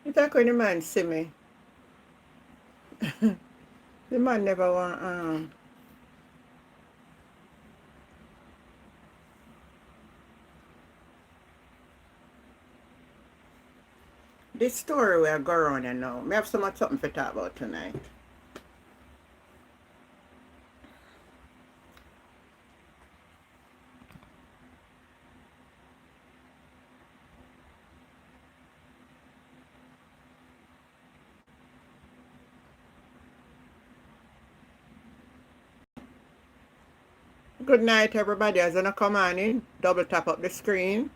You talk when the man see me. The man never want this story we are going on now. Me have so much something to talk about tonight. Good night everybody. As I come on in, double tap up the screen.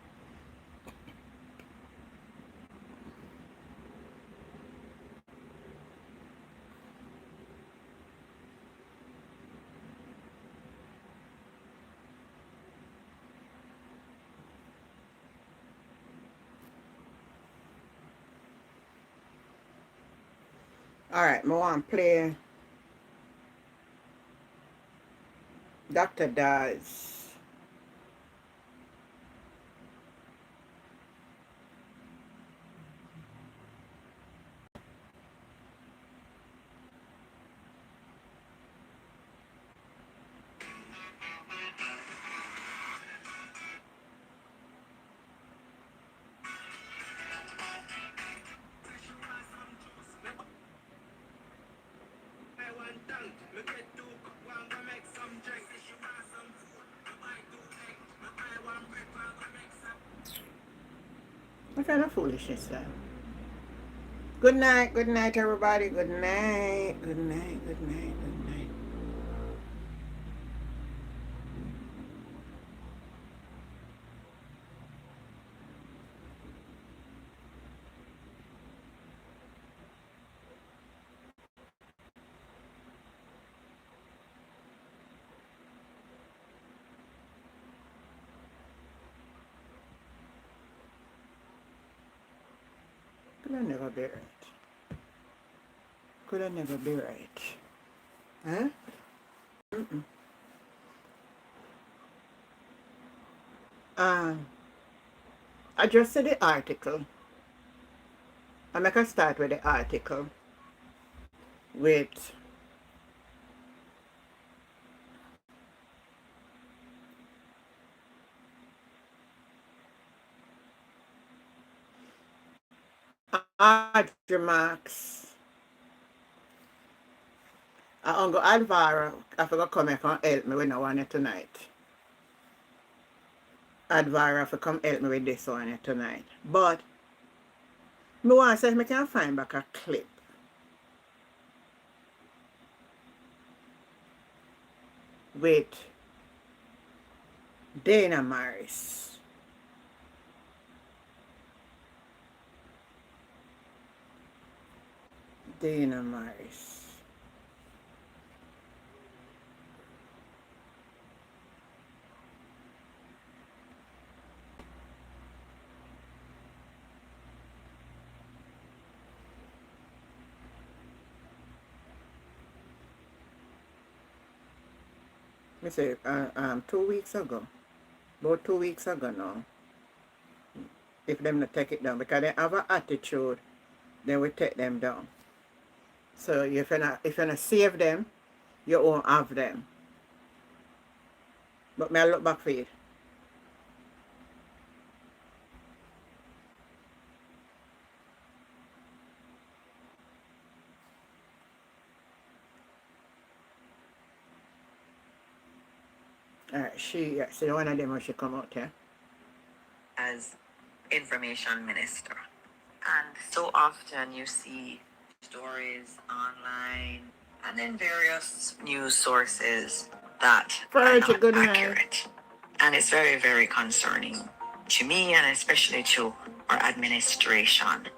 Alright, I want to play Dr. Daz. What kind of foolishness is that? Good night everybody. Good night. Good night. Good night. Good night. Could I never be right? Could I never be right? Huh? Mm-mm. I just said the article. I make a start with the article with art remarks. I'm going to Alvaro. I forgot to come here and help me when I want it tonight. Alvaro to come help me with this one tonight. But I want to see if I can find back a clip with Dana Morris. Dana Morris. I say 2 weeks ago. About 2 weeks ago now. if them not take it down, because they have an attitude, then we take them down. So if you not save them, you won't have them. But may I look back for it. Alright, see one of them when she come out here. As information minister. And so often you see stories online and in various news sources that are not accurate. And it's very, very concerning to me and especially to our administration,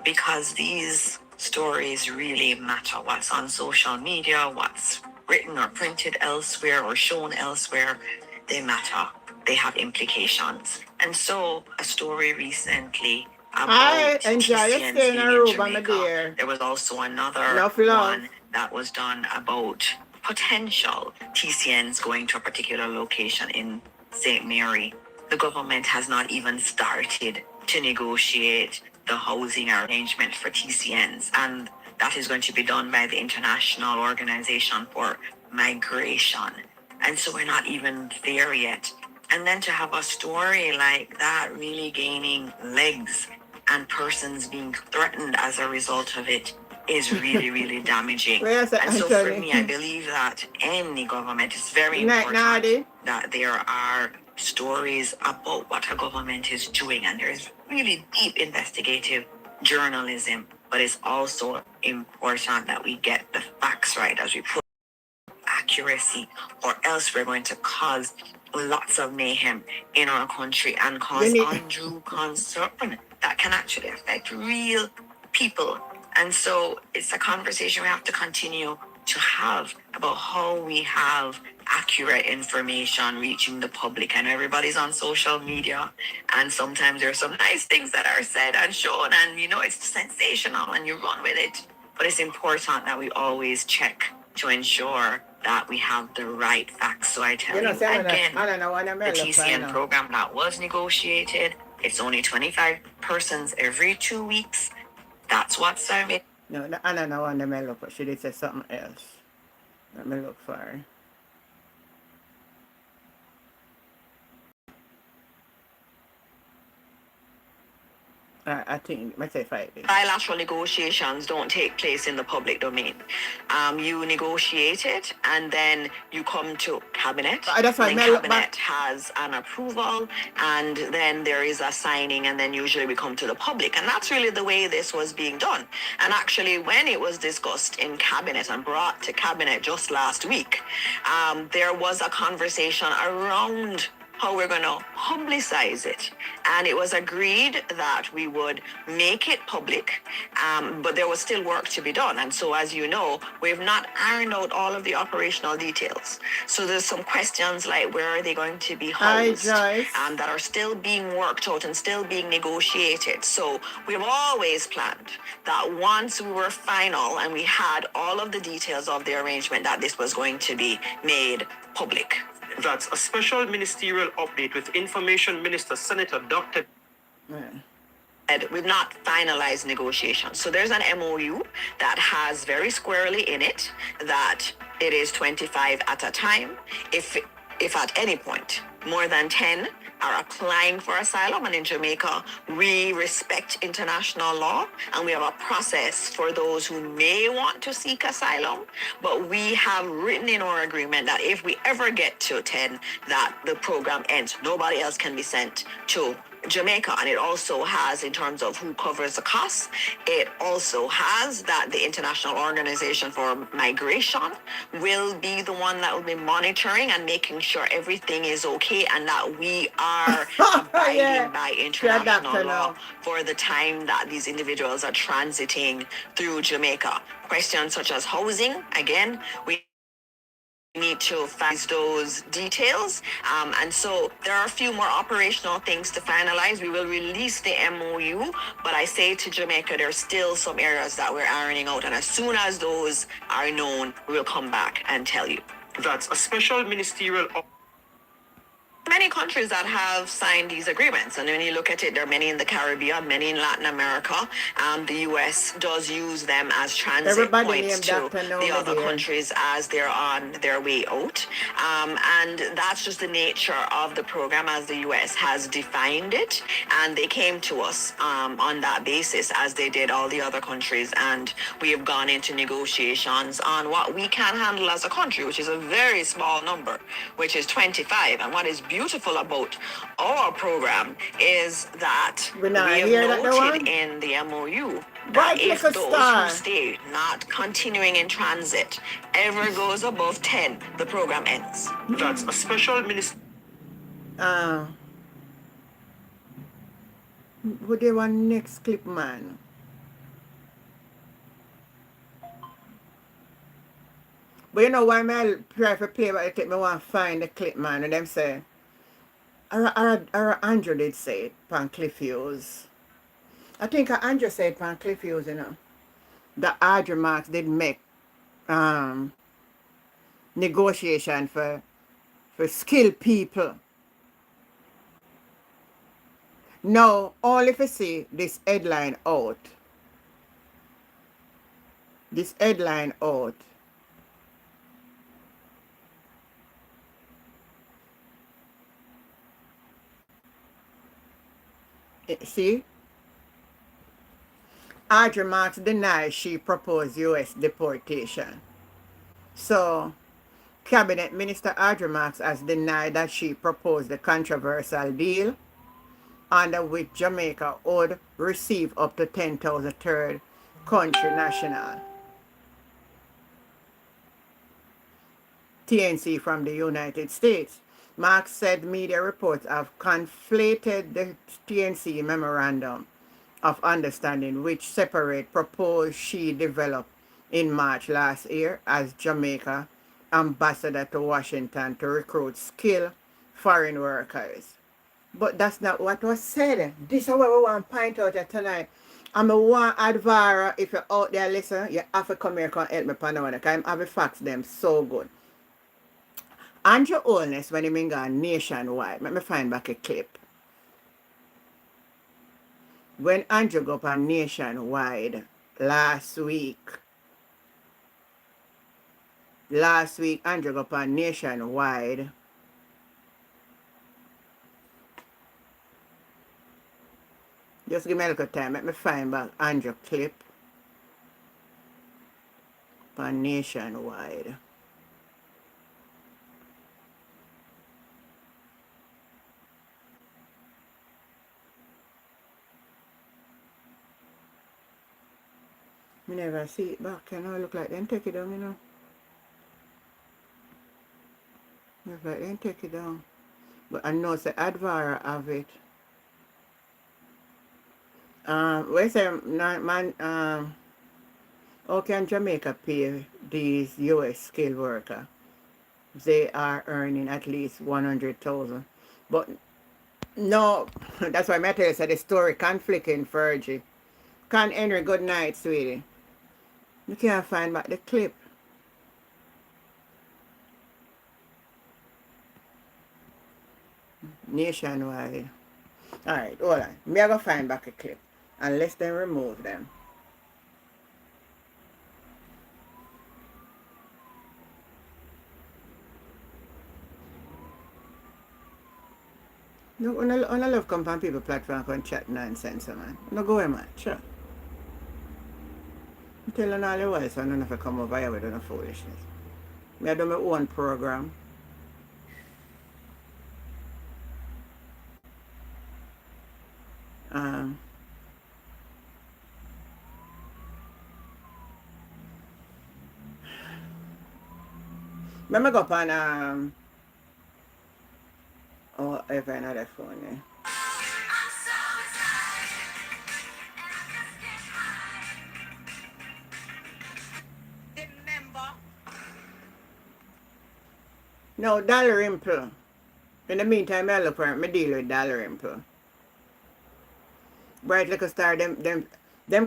because these stories really matter. What's on social media, what's written or printed elsewhere or shown elsewhere, they matter. They have implications. And so a story recently about TCNs in Jamaica. There was also another one that was done about potential TCNs going to a particular location in St. Mary. The government has not even started to negotiate the housing arrangement for TCNs, and that is going to be done by the International Organization for Migration. And so we're not even there yet. And then to have a story like that really gaining legs and persons being threatened as a result of it is really, really damaging. And so for me, I believe that any government, is very important that there are stories about what a government is doing, and there's really deep investigative journalism, but it's also important that we get the facts right as we put accuracy, or else we're going to cause lots of mayhem in our country and cause undue concern that can actually affect real people. And so it's a conversation we have to continue to have about how we have accurate information reaching the public. I know everybody's on social media, and sometimes there's some nice things that are said and shown, and it's sensational and you run with it. But it's important that we always check to ensure that we have the right facts. So I tell you again, the TCN program that was negotiated, it's only 25 persons every 2 weeks. That's what's serving. No, I don't know what the mail look for. She did say something else. Let me look for her. I think, let's say 5 days. Bilateral negotiations don't take place in the public domain. You negotiate it, and then you come to cabinet. That's why cabinet has an approval, and then there is a signing, and then usually we come to the public. And that's really the way this was being done. And actually, when it was discussed in cabinet and brought to cabinet just last week, there was a conversation around how we're going to publicize it. And it was agreed that we would make it public, but there was still work to be done. And so, as you know, we've not ironed out all of the operational details. So there's some questions like, where are they going to be housed? That are still being worked out and still being negotiated. So we've always planned that once we were final and we had all of the details of the arrangement, that this was going to be made public. That's a special ministerial update with Information Minister Senator Dr. We've not finalized negotiations. So there's an MOU that has very squarely in it that it is 25 at a time. If at any point more than 10 are applying for asylum, and in Jamaica we respect international law and we have a process for those who may want to seek asylum, but we have written in our agreement that if we ever get to 10, that the program ends. Nobody else can be sent to Jamaica. And it also has, in terms of who covers the costs, it also has that the International Organization for Migration will be the one that will be monitoring and making sure everything is okay, and that we are abiding by international law for the time that these individuals are transiting through Jamaica. Questions such as housing, again, we need to find those details, and so there are a few more operational things to finalize. We will release the MOU, but I say to Jamaica, there's still some areas that we're ironing out, and as soon as those are known, we'll come back and tell you. That's a special ministerial many countries that have signed these agreements, and when you look at it, there are many in the Caribbean, many in Latin America. The U.S. does use them as transit Everybody points named to Dr. the Noma other there. countries as they're on their way out. And that's just the nature of the program as the U.S. has defined it, and they came to us on that basis, as they did all the other countries, and we have gone into negotiations on what we can handle as a country, which is a very small number, which is 25. And what is beautiful about our program is that We we not have hear that the one? noted in the MOU that Bright if like a those star. who stay not continuing in transit ever goes above 10, the program ends. That's a special minister. Who they want next clip, man? But you know why I try to play about the clip? I want to find the clip, man. And them say, Andrew did say it, pan Cliff Hughes. I think Andrew said pan Cliff Hughes, you know. The Audrey Marks did make negotiation for skilled people. Now, all if you see this headline out. This headline out. See? Audrey Marks denies she proposed U.S. deportation. So, Cabinet Minister Audrey Marks has denied that she proposed the controversial deal under which Jamaica would receive up to 10,000 third country national TNC from the United States. Marks said media reports have conflated the TNC memorandum of understanding, which separate proposed she developed in March last year as Jamaica ambassador to Washington to recruit skilled foreign workers. But that's not what was said. This is what we want to point out here tonight. And I want Advara, if you're out there listen, you have to come here and help me on that one, because I have the facts them so good. Andrew Holness, when he been gone nationwide, let me find back a clip. When Andrew go up on nationwide last week Andrew go up on nationwide. Just give me a little time. Let me find back Andrew clip on nationwide. Me never see it back, you know. Look like them take it down, you know. Look like them take it down. But I know say Advara have it. We say man how can Jamaica pay these US skilled workers? They are earning at least 100,000. But no, that's why I tell you, so the story conflicting Fergie. Can Henry, good night, sweetie. You can't find back the clip. Nationwide. Alright, hold on. Me I go find back a clip. Unless they remove them. No, when I love come on people platform and chat nonsense, man. No go away, man. Sure. I'm telling all the while, so I don't have to come over here with no foolishness. Me I do my own program. Let me go up on oh, I have another phone there. No, Dalrimple. In the meantime, I look for it. I deal with Dalrimple. Bright little star, them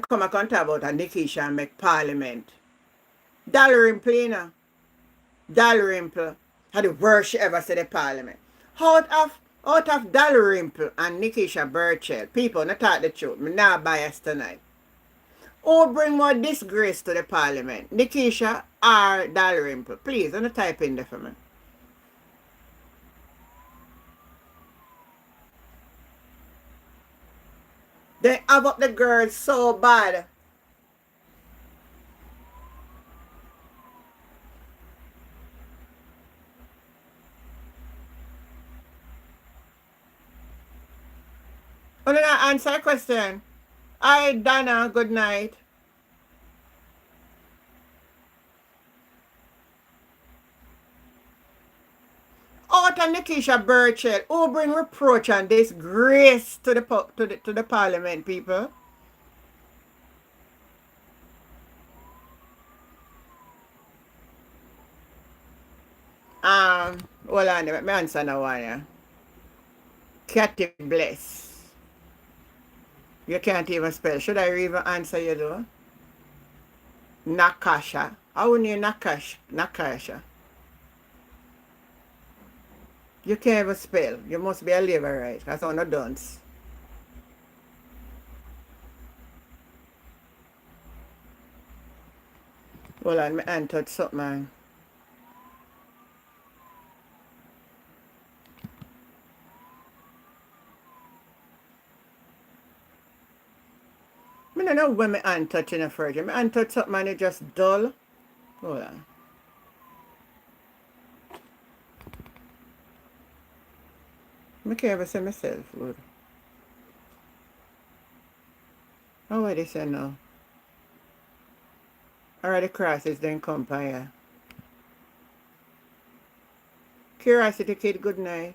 come and talk about a Nickiesha and make parliament. Dalrimple, you know. Dalrimple had the worst she ever said the parliament. Out of Dalrimple and Nickiesha Burchell, people, not talk the truth, me not biased tonight. Who bring more disgrace to the parliament? Nickiesha or Dalrimple? Please, don't type in there for me. They have up the girls so bad. Oh, no, answer a question. Hi, Donna, good night. Out of Nickiesha Burchell, who bring reproach and disgrace to the parliament, people? Hold on, let me answer now one, yeah. Catty Bless. You can't even spell. Should I even answer you though? Nakasha. How you Nakasha? You can't even spell. You must be a liver, right? That's all not dunce. Hold on, my hand touch something, man. I don't know when my hand touching a fridge. My hand touch something and it just dull. Hold on. I can't even see myself. Good. How would they say now? Alright, the crosses then come by here. Curiosity Kid, good night.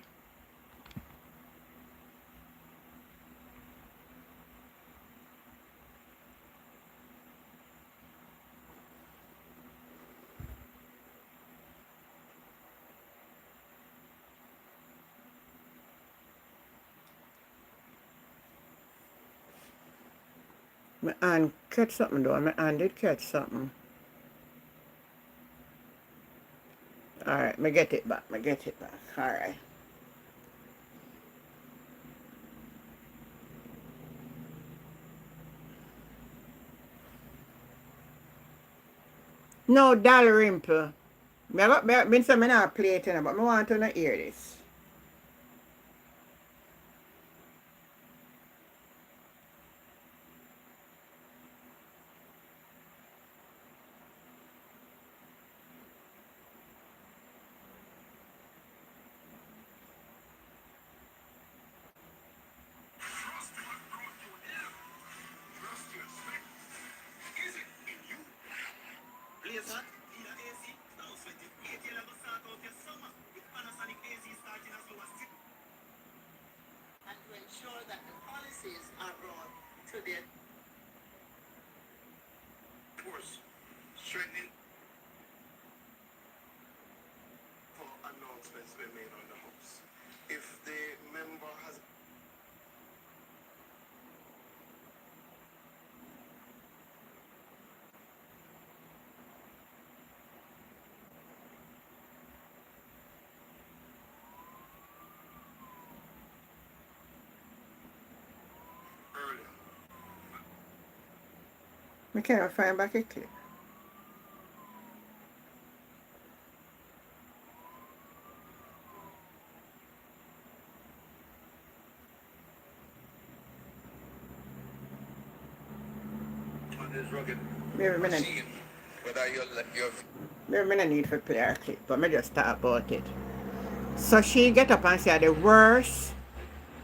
My hand catch something though. My hand did catch something. Alright, me get it back. Alright. No, Dalrimple. Me say me not play it, but me want to hear this. And to ensure that the policies are brought to their course, strengthening for announcements were made on the House. If the member has earlier, I can't find back a clip. on this rugged Maybe me not, machine, whether you're maybe me not need to play a clip, but me just talk about it. So she get up and say the worst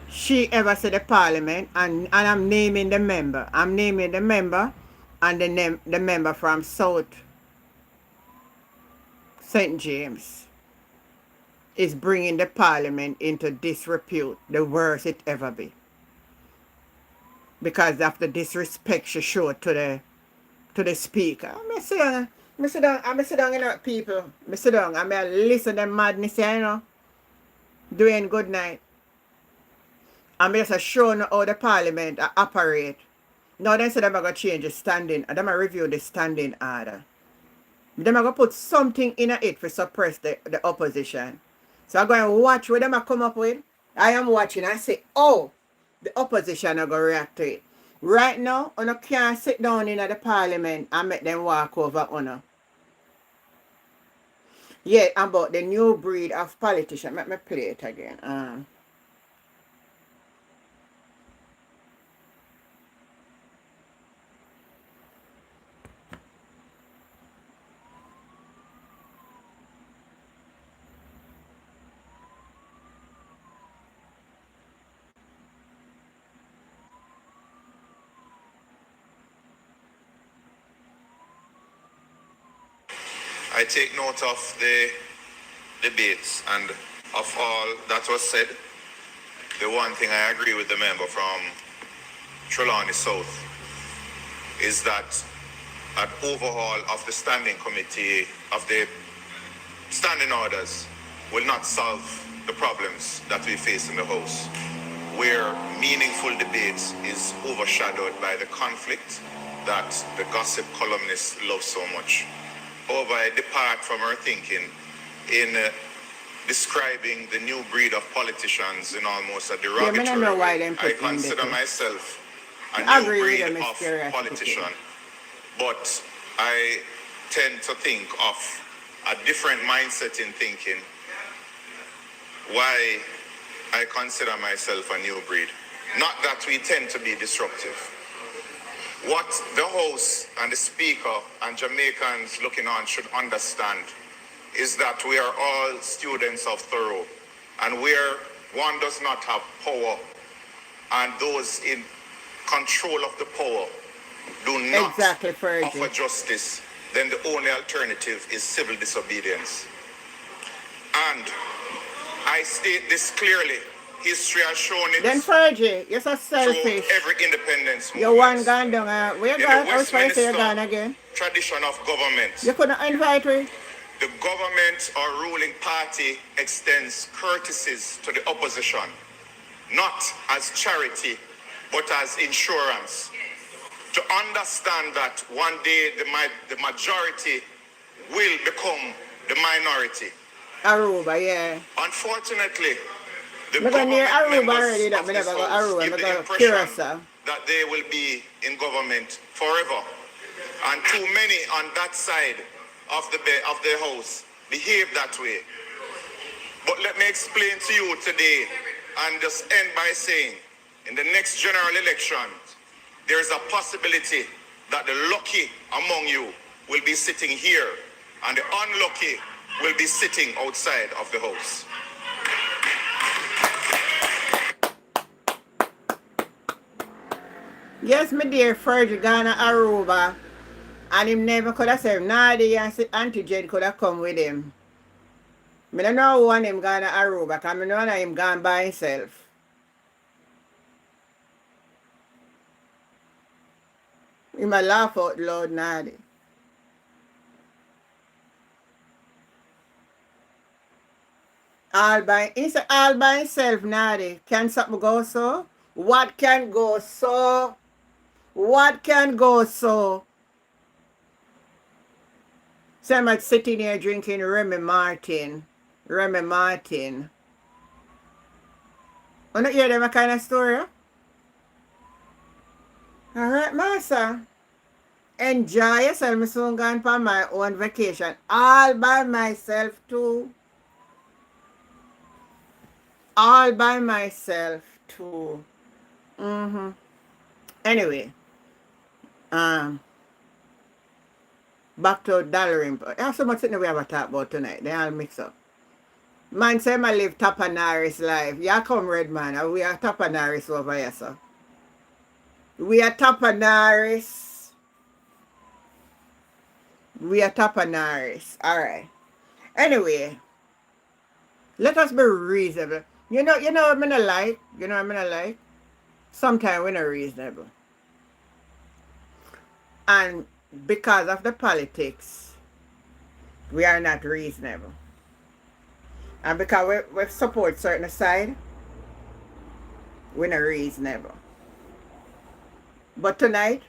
she ever said the parliament, and I'm naming the member. I'm naming the member and the member from South St. James is bringing the parliament into disrepute, the worst it ever be. Because of the disrespect she showed to the speaker. I sit down, you know, people. I sit down, I listen to them madness, you know. Doing good night. I'm just showing how the parliament operate. Now they say they're going to change the standing, and they're going to review the standing order. They're going to put something in it to suppress the opposition. So I'm going to watch what them I come up with. I am watching. I say, oh, the opposition are going to react to it. Right now, you can't sit down in the parliament and make them walk over on. Yeah, about the new breed of politician. Let me play it again. I take note of the debates and of all that was said. The one thing I agree with the member from Trelawney South is that an overhaul of the standing committee of the standing orders will not solve the problems that we face in the House, where meaningful debate is overshadowed by the conflict that the gossip columnists love so much. However, I depart from her thinking in describing the new breed of politicians in almost a derogatory know why way. them I put in consider this. myself a I new agree with breed them, Miss of Curiosity. politician, but I tend to think of a different mindset in thinking why I consider myself a new breed. Not that we tend to be disruptive. What the host and the speaker and Jamaicans looking on should understand is that we are all students of Thoreau, and where one does not have power and those in control of the power do not offer justice, then the only alternative is civil disobedience. And I state this clearly. History has shown it. Then Fergie, you're so selfish. Every independence movement. You're one gone down. Where you gone? I was trying to say you're gone again. Tradition of government. You couldn't invite me. The government or ruling party extends courtesies to the opposition, not as charity, but as insurance. To understand that one day the majority will become the minority. Aruba, yeah. Unfortunately, the government members of this House give the impression that they will be in government forever. And too many on that side of the House behave that way. But let me explain to you today and just end by saying, in the next general election, there is a possibility that the lucky among you will be sitting here and the unlucky will be sitting outside of the House. Yes, my dear Fergie Ghana Aruba. And him never could have said, Nadi and Auntie Jane could have come with him. I don't know who one him gone to Aruba, because I know him gone by himself. He might laugh out loud, Nadi. He said all by himself, Nadi. Can something go so? What can go so? What can go so? So I'm sitting here drinking Remy Martin. Remy Martin. You don't hear them kind of story? Alright, Master. Enjoy yourself. I'm soon going for my own vacation. All by myself too. All by myself too. Anyway. Back to Dalrimple. There's so much thing we have to talk about tonight. They all mix up. Man say I live Tapanaris life. Yeah, come red man. We are Tapanaris over here, sir. We are Tapanaris. We are Tapanaris. Alright. Anyway. Let us be reasonable. You know what I'm not like? You know what I'm not like? Sometimes we're not reasonable. And because of the politics, we are not reasonable. And because we support certain side, we're not reasonable. But tonight,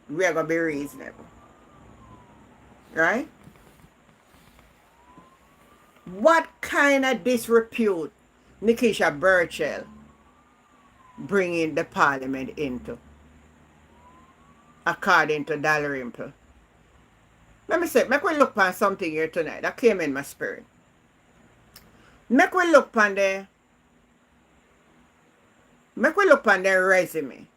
we are going to be reasonable. Right? What kind of disrepute Nickiesha Burchell bringing the parliament into, according to Dalrymple? Let me say, make we look on something here tonight that came in my spirit. Make we look on the resume.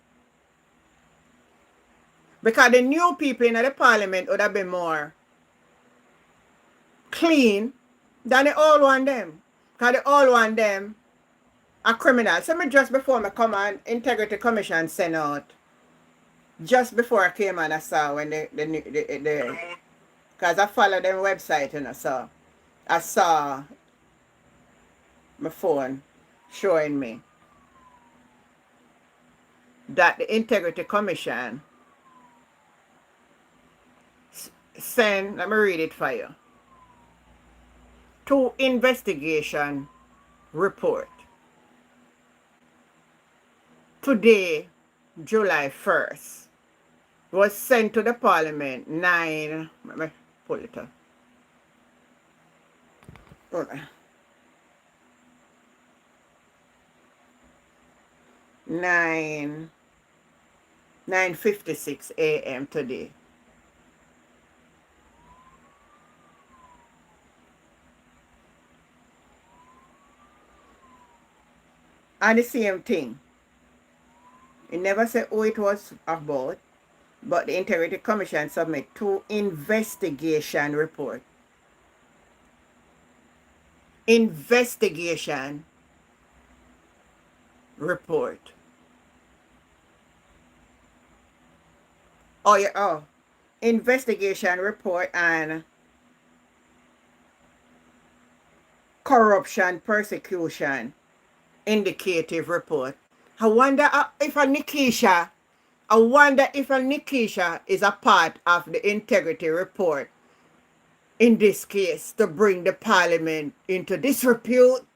Because the new people in the parliament would have been more clean than the old one them. Because the old one them are criminals. So me just before me come on, Integrity Commission sent out, just before I came on, I saw when the because I follow them website, you know, so I saw my phone showing me that the Integrity Commission sent, let me read it for you, 2 investigation report today, July 1st, was sent to the parliament 9, let me pull it up. 9:56 a.m. today. And the same thing. It never said who it was about, but the Integrity Commission submit 2 investigation report. Investigation report. Oh yeah, oh. Investigation report and corruption persecution indicative report. I wonder if a Nickiesha is a part of the integrity report in this case to bring the parliament into disrepute.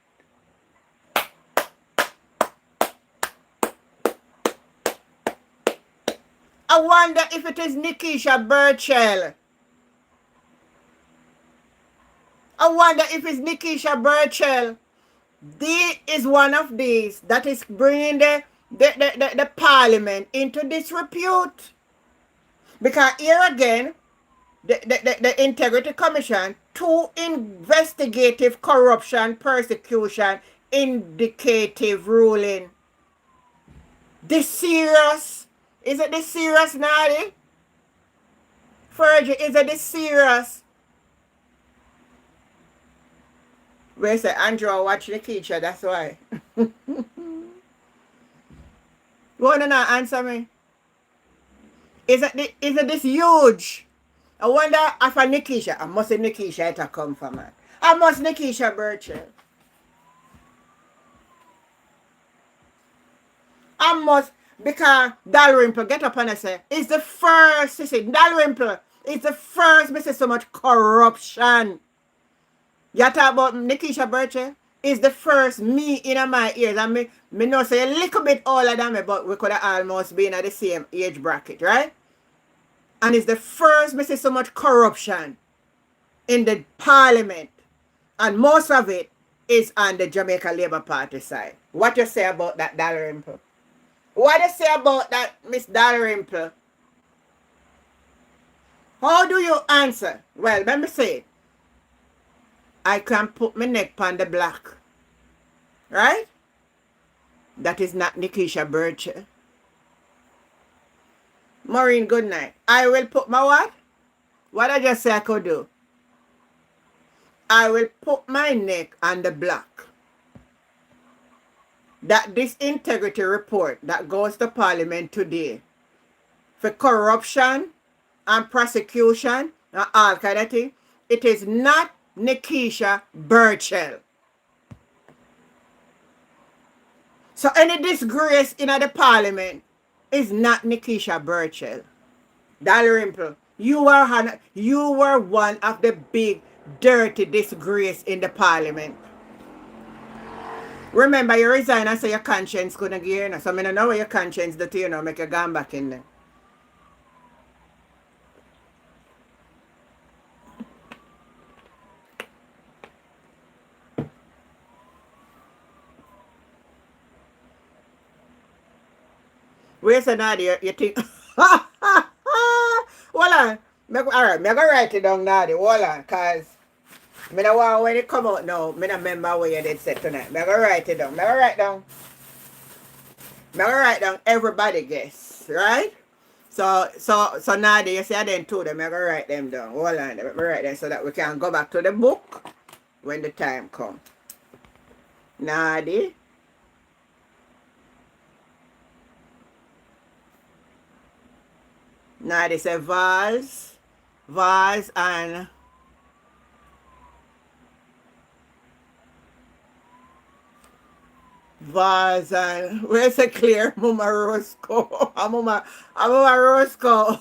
I wonder if it is Nickiesha Burchell. I wonder if it's Nickiesha Burchell. This is one of these that is bringing the parliament into disrepute. Because here again, the Integrity Commission, 2 investigative corruption persecution indicative ruling. This serious? Is it this serious, Nadi? Fergie, is it this serious? Where say Andrew watch Nickiesha, that's why. You wanna not answer me? Is it this huge? I wonder if a Nickiesha, I must say Nickiesha it a come from man. I must Nickiesha Burchell. I must, because Dalrymple get up and say, it's the first, you see, Dalrymple, it's the first, me say so much corruption. You talk about Nickiesha Burchell? Is the first me in my ears. And me know say a little bit older than me, but we could have almost been at the same age bracket, right? And it's the first me see so much corruption in the parliament. And most of it is on the Jamaica Labour Party side. What you say about that, Dalrymple? What you say about that, Miss Dalrymple? How do you answer? Well, let me say it. I can put my neck on the block. Right? That is not Nickiesha Burchell. Maureen, good night. I will put my what? What I just say I could do? I will put my neck on the block. That this integrity report that goes to Parliament today for corruption and prosecution and all kind of thing, it is not Nickiesha Burchell. So any disgrace in the Parliament is not Nickiesha Burchell. Dalrymple, you were one of the big dirty disgrace in the Parliament. Remember, you resign and say your conscience couldn't get you. So I don't know what your conscience do to you, make you go back in there. Where's Nadia? You think? Hold on. Alright, me go write it down, Nadia. Hold on, cause me no want when it come out now. Me no remember what you did say tonight. Me go write it down. Me go write down. Me go write down everybody guess, right? So Nadia, you see I didn't two them. Me go write them down. Hold on, let me write them so that we can go back to the book when the time comes. Nadia. Now they say vase and where's the clear Mama Roscoe? Mama Roscoe.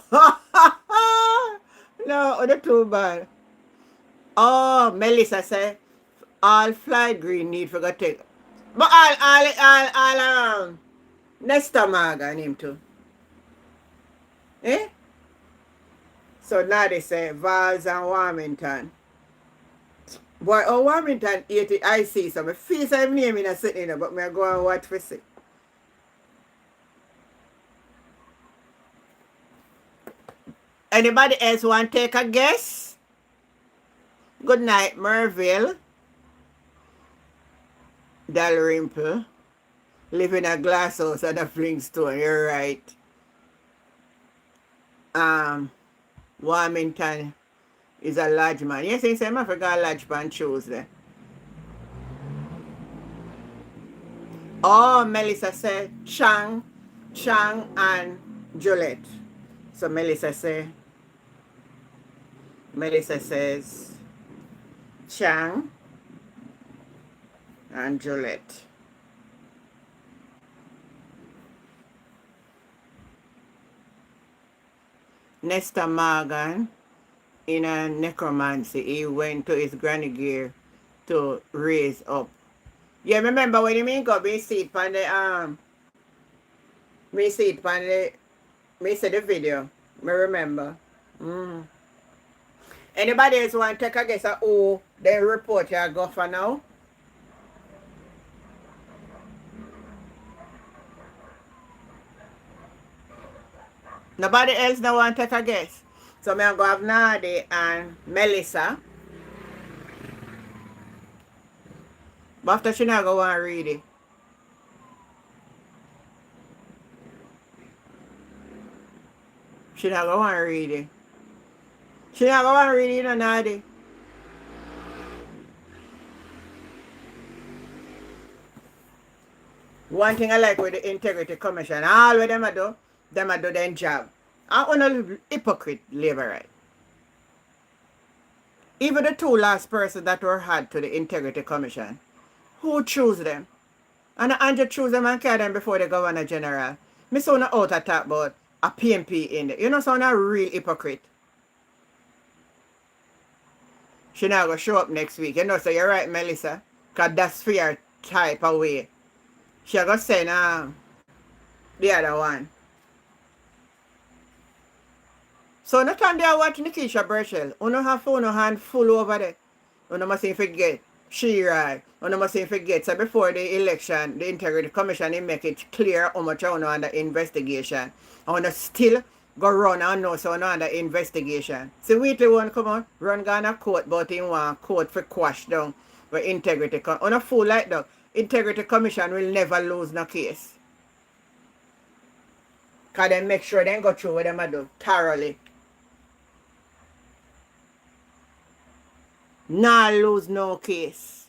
No, the too bad. Oh, Melissa say all fly green need for go take. But all Nesta Maga him too. Eh? So now they say Vals and Warmington. Boy, oh Warmington 80 I see so my face I'm naming a sitting there, but me go and watch for see. Anybody else want to take a guess? Good night, Merville. Dalrymple. Live in a glass house at a Flintstone, you're right. Warmington is a large man. Yes, he said I forgot large man Tuesday. Oh, Melissa said Chang and Juliet. So Melissa says Chang and Juliet. Nesta Morgan in a necromancy, he went to his granny gear to raise up. Yeah, remember when you mean go me see it on the me see it on the me see the video. Me remember. Anybody else want to take a guess at who the report you go for now? Nobody else don't want to take a guess. So me go have Nadi and Melissa. But after she not go want to read it. She not go want to read it. She not go want to read it, you know, Nadi. One thing I like with the Integrity Commission, all of them do their job. I want to hypocrite labor right. Even the two last persons that were had to the Integrity Commission, who choose them? And Andrew choose them and carry them before the Governor General. Me so not out to talk about a PMP in there. You know, so not a real hypocrite. She not going to show up next week. You know, so you're right, Melissa. Because that's fair type of way. She going to send the other one. So not time they are watching Nickiesha Burchell. You don't have phone hand full over there. You don't must forget. She right. You don't must forget. So before the election, the Integrity Commission, they make it clear how much you know under investigation. I want to still go run and know so no under investigation. See Wheatley one come on, run Ghana court, but he want court for quash down the Integrity Commission. On a fool like that, Integrity Commission will never lose no case. Because they make sure they go through what they do thoroughly. Not lose no case.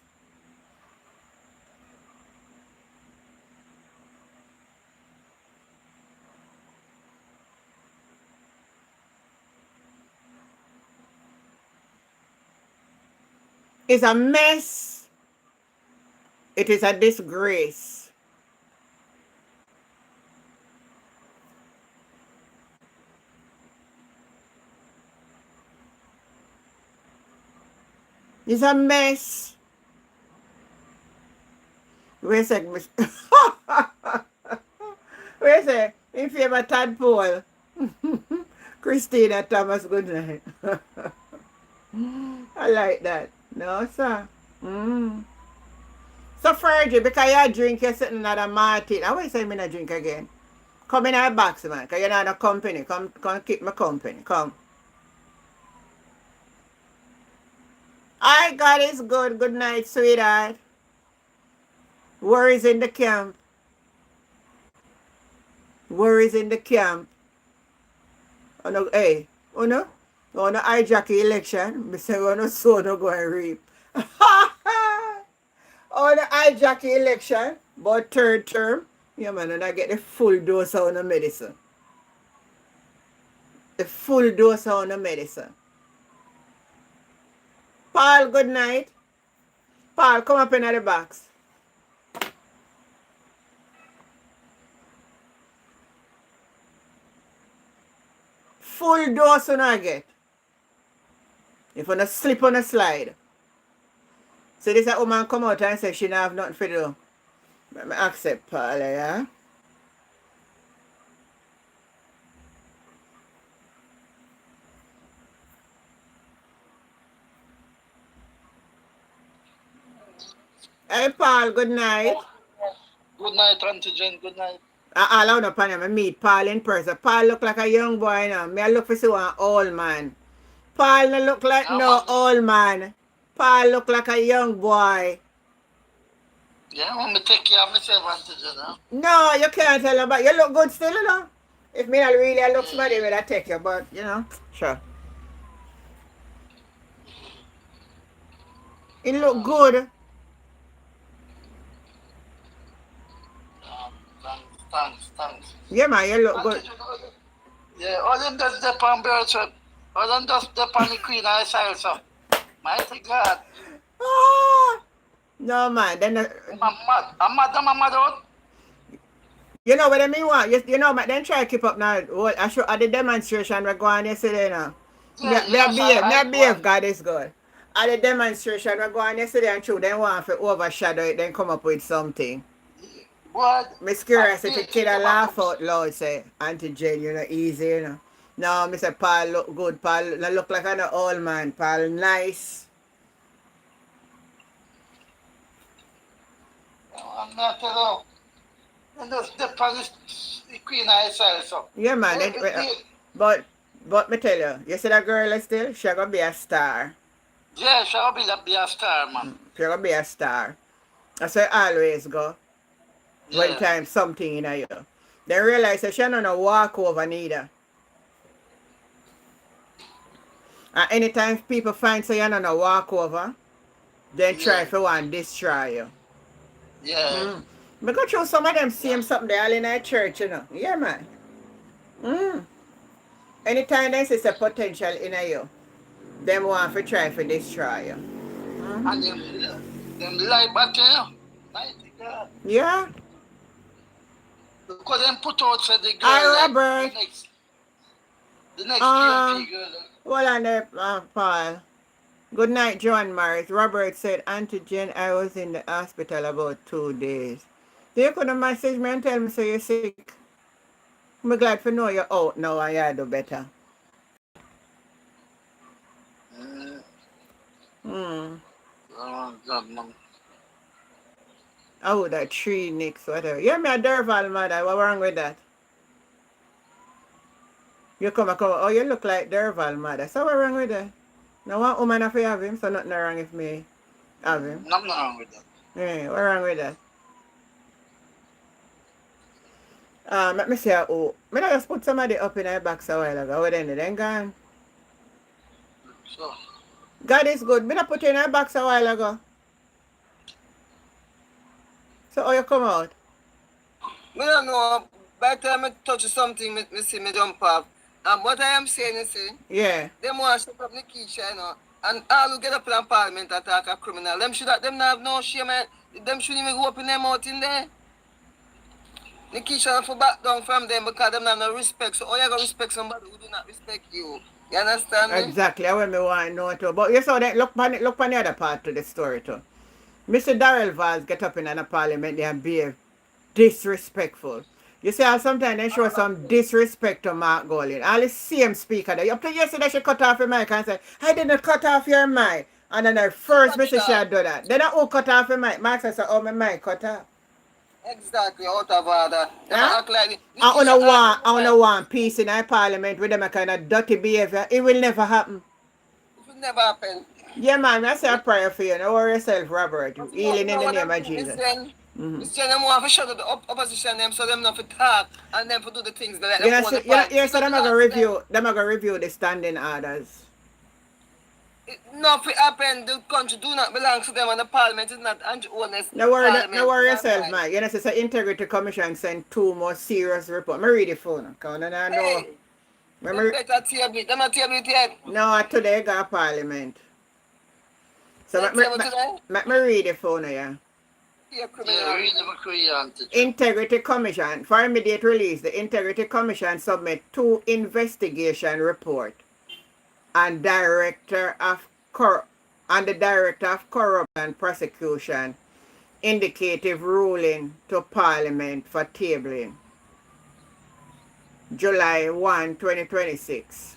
It's a mess. It is a disgrace. It's a mess. Where's it? Where's it? In favor tadpole. Christina Thomas, good night. I like that. No, sir. So, Fergie, because you drink, you're sitting at a Martin. I want to say I'm going to drink again. Come in our box, man, because you're not a company. Come keep my company. Come. Alright, God is good. Good night, sweetheart. Worries in the camp. Worries in the camp. Oh no, hey, oh no hijack the election. Me say oh no so no go and reap. Oh no hijack the election, but third term, yeah man, and I get the full dose of the medicine. The full dose of the medicine. Paul, good night. Paul, come up in the box. Full dose when I get. If I slip on a slide. So this a woman come out and say she don't have nothing for do. Let me accept Paul, yeah? Hey Paul, good night. Good night, Auntie Jen. Good night. All out upon him, I meet Paul in person. Paul look like a young boy now. Me I look for see one old man. Paul no look like no old man. Paul look like a young boy. Yeah, I want to take care of myself, Auntie Jen. Huh? No, you can't tell him, but you look good still, you know. If me not really look smarty, I take you, but you know, sure. It look good. Thanks. Yeah man, you look good. Yeah, all them just the pan Burchell. All them just the pan the Queen and Cyrus. So. Mighty God. Ah, no man, then I'm mad out. you know what I mean? What you know, but then try to keep up now. What I show at the demonstration we're going yesterday now. Me behave, God is good. At the demonstration we're going yesterday and true, then want to overshadow it, then come up with something. What? Miss Curiosity kid a laugh out loud, say, Auntie Jane, you know, easy, you know. No, Mr. Paul look good, Paul look like an old man, Paul nice. I'm not at and just the pan the Queen and Cyrus. So. Yeah man, but me tell you, you see that girl still? She gonna be a star. Yeah, she'll be a star, man. She gonna be a star. That's why I always go. Yeah. One time something in you. They realize that she don't know walk over neither. And anytime people find say you don't know walk over, then try for one destroy you. Yeah. Me go through some of them same something they all in our church, you know. Yeah man. Anytime they see a potential in you, them want to try for destroy you. And them lie back here. Mighty God. Yeah. Because them put out said the girl. Hi Robert. The next PLP girl. Hold on there, Paul. Good night, John Morris. Robert said, Auntie Jen, I was in the hospital about 2 days. You could have messaged me and tell me say you're sick. I'm glad to know you're out now and you do better. Oh, God, man. Oh, that tree, Nicks, whatever. You're me a Derval mother. What's wrong with that? You come. Oh, you look like Derval mother. So what's wrong with that? Now one woman have to have him, so nothing wrong if me have him. Nothing wrong with that. Yeah, what's wrong with that? Let me see how. I just put somebody up in our box a while ago. What then gone? So. God is good. I put you in our box a while ago. So how you come out? I don't know. By the time I touch something, I see me jump off. What I am saying is, Yeah. them want to shut up Nickiesha, you know. And all who get up in parliament attack a criminal. Them not have no shame. Them shouldn't even go up in their mouth in there. Nickiesha for back down from them because them have no respect. So how you going to respect somebody who do not respect you? You understand me? Exactly. I want me want to know too. But you saw that look on the other part to the story too. Mr. Darrell Valls get up in the parliament and behave disrespectful. You see how sometimes they show some disrespect to Mark Golding. All the same speaker there. Up to yesterday she cut off your mic and said, I didn't cut off your mic. And then the first Mr. She do that. Then who cut off your mic? Mark says, oh, my mic cut off. Exactly, out of order. Them Yeah? act like I Nickiesha asked wanna them, want peace in our parliament with them a kind of dirty behavior. It will never happen. it will never happen. Yeah, man, I say a prayer for you. Don't worry yourself, Robert. But Healing you in know the what name them of think, Jesus. Miss Jen, them want to shut up the opposition them so them not to talk and them to do the things that You them know, own the you parliament. said Because I'm you know gonna to them, review. Them gonna review the standing orders. nothing happen. The country do not belong to them and the parliament is not Andrew Honest No parliament. worry You know yourself, why? man. You know, it's the Integrity Commission sent 2 more serious reports. Me read the phone. Cause I know. Hey, them Remember, better table it. Them not table it yet. no, today got Parliament. So They table today. me read the phone, yeah. You're Yeah, criminal. read the Korean teacher. Integrity Commission, for immediate release, the Integrity Commission submit 2 investigation report and the Director of Corruption Prosecution indicative ruling to Parliament for tabling July 1, 2026.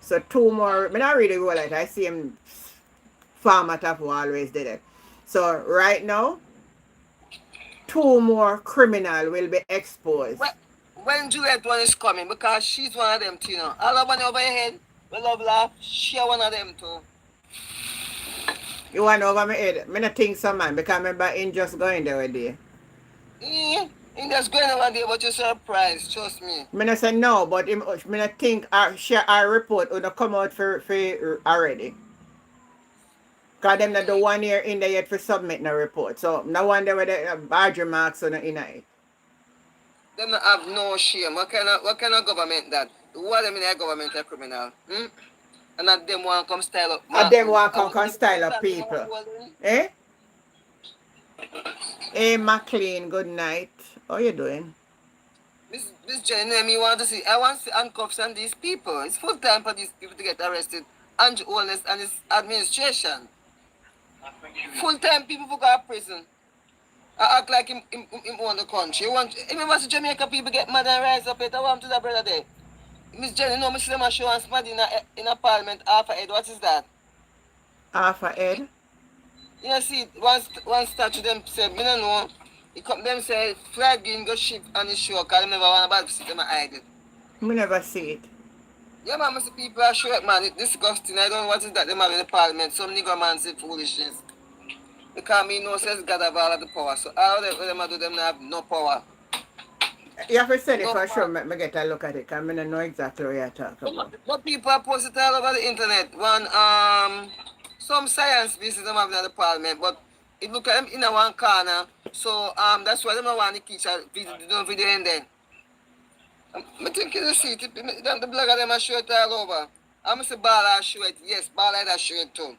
So 2 more, I not really go like I see him format of who always did it. So right now, 2 more criminal will be exposed. When Juliet one is coming, because she's one of them too, you know. All of money over your head, we love laugh, she one of them too. You want over my head? I not think so, man, because I remember him just going there with you. Yeah, he just going over there, but you're surprised, trust me. I not say no, but I not think our report would come out for already. Because them not the 1 year in there yet for submit no report. So no wonder whether badge marks on in it. Them not have no shame. What kind of government that? Who are them in their government are criminal? And not them want come style up. And them want come style up people. Eh? Hey McLean, good night. How you doing? Miss Jenny, me want to see. I want to see handcuffs on these people. It's full time for these people to get arrested. Andrew Honest and his administration. Full time people who go to prison. I act like him own the country. Him want to Jamaica people get mad and rise up it. I want to that brother there. Miss Jenny, no, me see them a show and somebody in a parliament half a head. What is that? Half a head? You see, one statue them say, me don't know. Them say, flag green go ship on the show because they never want about to see them hide it. Me never see it. Yeah, man, I see people are sure, man, it's disgusting. I don't know what is that they have in the parliament. Some nigger man say foolishness. Because me know says God have all of the power. So all of them do them have no power. You have to say it No for sure. power. Me get a look at it. Because I don't know exactly what you're talking about. But people are posted all over the internet. Some science pieces them have in the parliament, but it look at them in a one corner. So that's why they don't want Nickiesha video in there. I think you see it. The blogger them are show it all over. I'm say Bala show it. Yes, Bala that show it too.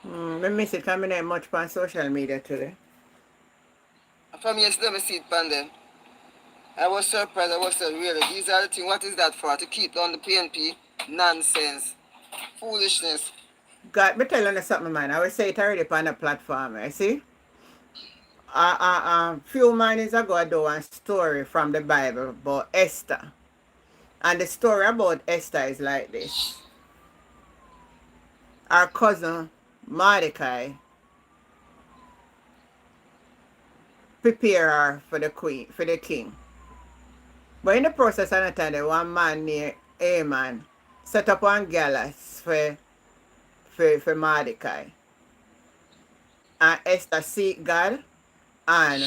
I miss it because I don't much on social media today. From yesterday, I see it pan there. I was surprised. I was said, really, these are the things. What is that for? To keep on the PNP? Nonsense. Foolishness. God, me tell you something, man. I will say it already on the platform. I see. Few mornings ago, I do a story from the Bible about Esther. And the story about Esther is like this. Our cousin, Mordecai, prepare her for the king. But in the process of the time, one man named Haman set up one gallows for Mordecai. And Esther seek God, and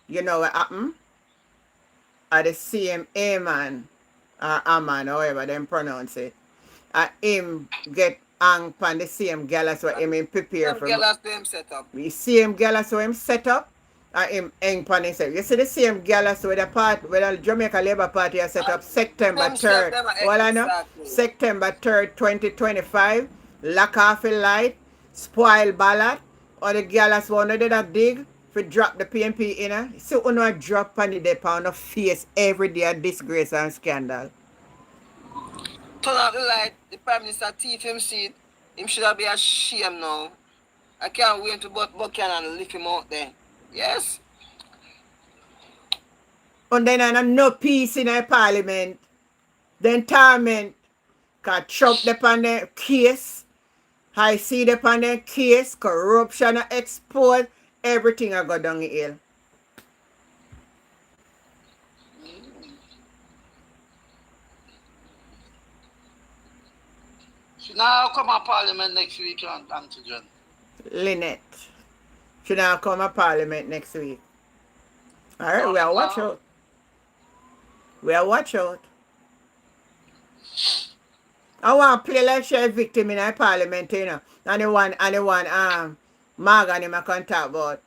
you know what happened? At the same Haman, or Aman, however them pronounce it, and him get hung on the same gallows what him prepare Some for. girl has them set up. The same gallows what him set up, and him hang on himself. You see the same gallows with the Jamaica Labour Party has set up September Them set 3rd. them Well, I know, exactly. September 3rd, 2025, lock off the light, spoil ballot, or the gallows one did that dig for drop the PNP in her. So you know drop on the pound of face every day a disgrace and scandal. Turn out the light. The Prime Minister thief him seat. Him should have been ashamed now. I can't wait to Buchanan and lift him out there. Yes. And then I no peace in a parliament. Then torment. Cause Trump upon the case. I see upon the case. Corruption exposed. Everything I go down the hill. She now come to Parliament next week, Auntie John. Lynette. She now come to Parliament next week. Alright, we'll watch out. We'll watch out. I want to play like she a victim in a Parliament, you know. And the one Morgan him I can talk about.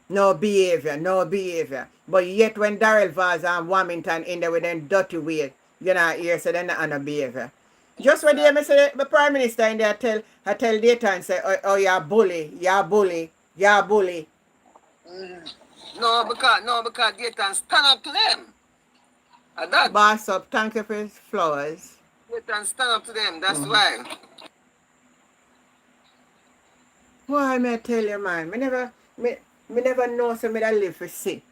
No behavior. But yet when Darrell Vaz and Wilmington in there with them dirty way, you know, here so they're not no behavior. Just when they say the Prime Minister in there I tell data and say, oh you're bully. No, because Dayton stand up to them. And that Boss up, thank you for his flowers. Dayton stand up to them, that's why. Why may I tell you, man? Me never know so me that live for see.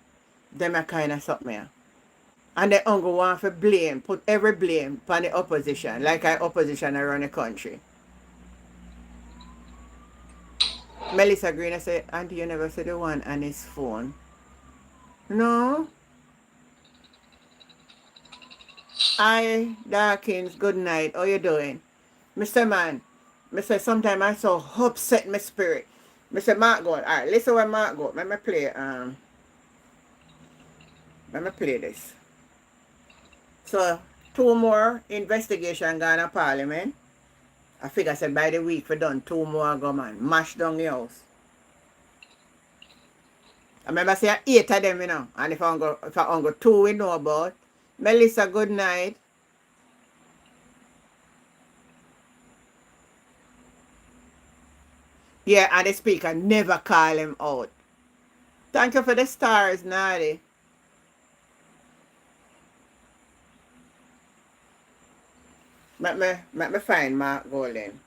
Them a kind of something here. And they only want to blame, put every blame on the opposition, like our opposition around the country. Melissa Green say, Auntie, you never said the one on his phone. No. Hi, Darkins, good night. How you doing? Mr. Man, Mr. Sometimes I so upset my spirit. Mr. Mark Gold. Alright, listen what Mark Gold. Let me play this. So 2 more investigation gone to Parliament. I figure said by the week we done 2 more go man. Mash down the house. I remember say 8 of them, you know. And if I go 2 we know about. Melissa, good night. Yeah, and the speaker never call him out. Thank you for the stars, Nadi. Let me find Mark Golden.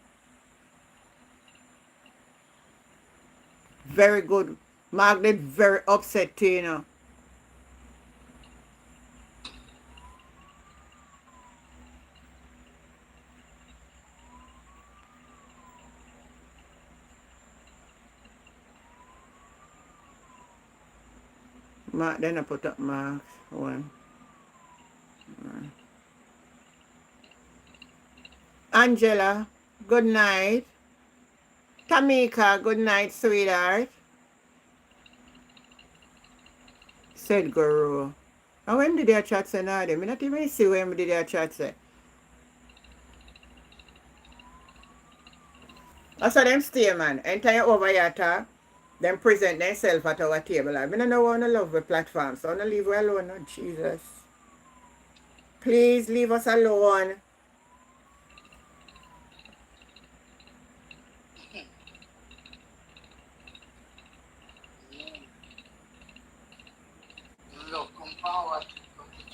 Very good. Mark did very upset too, you know. Mark, then I put up Mark's one. Angela, good night. Tamika, good night, sweetheart. Said Guru. And when did they chat say now? I not even see when did they chat say. I saw them stay, man. Enter you over here talk. Them present themselves at our table. I don't know want to love the platform, so I want to leave her alone. Oh, Jesus. Please leave us alone.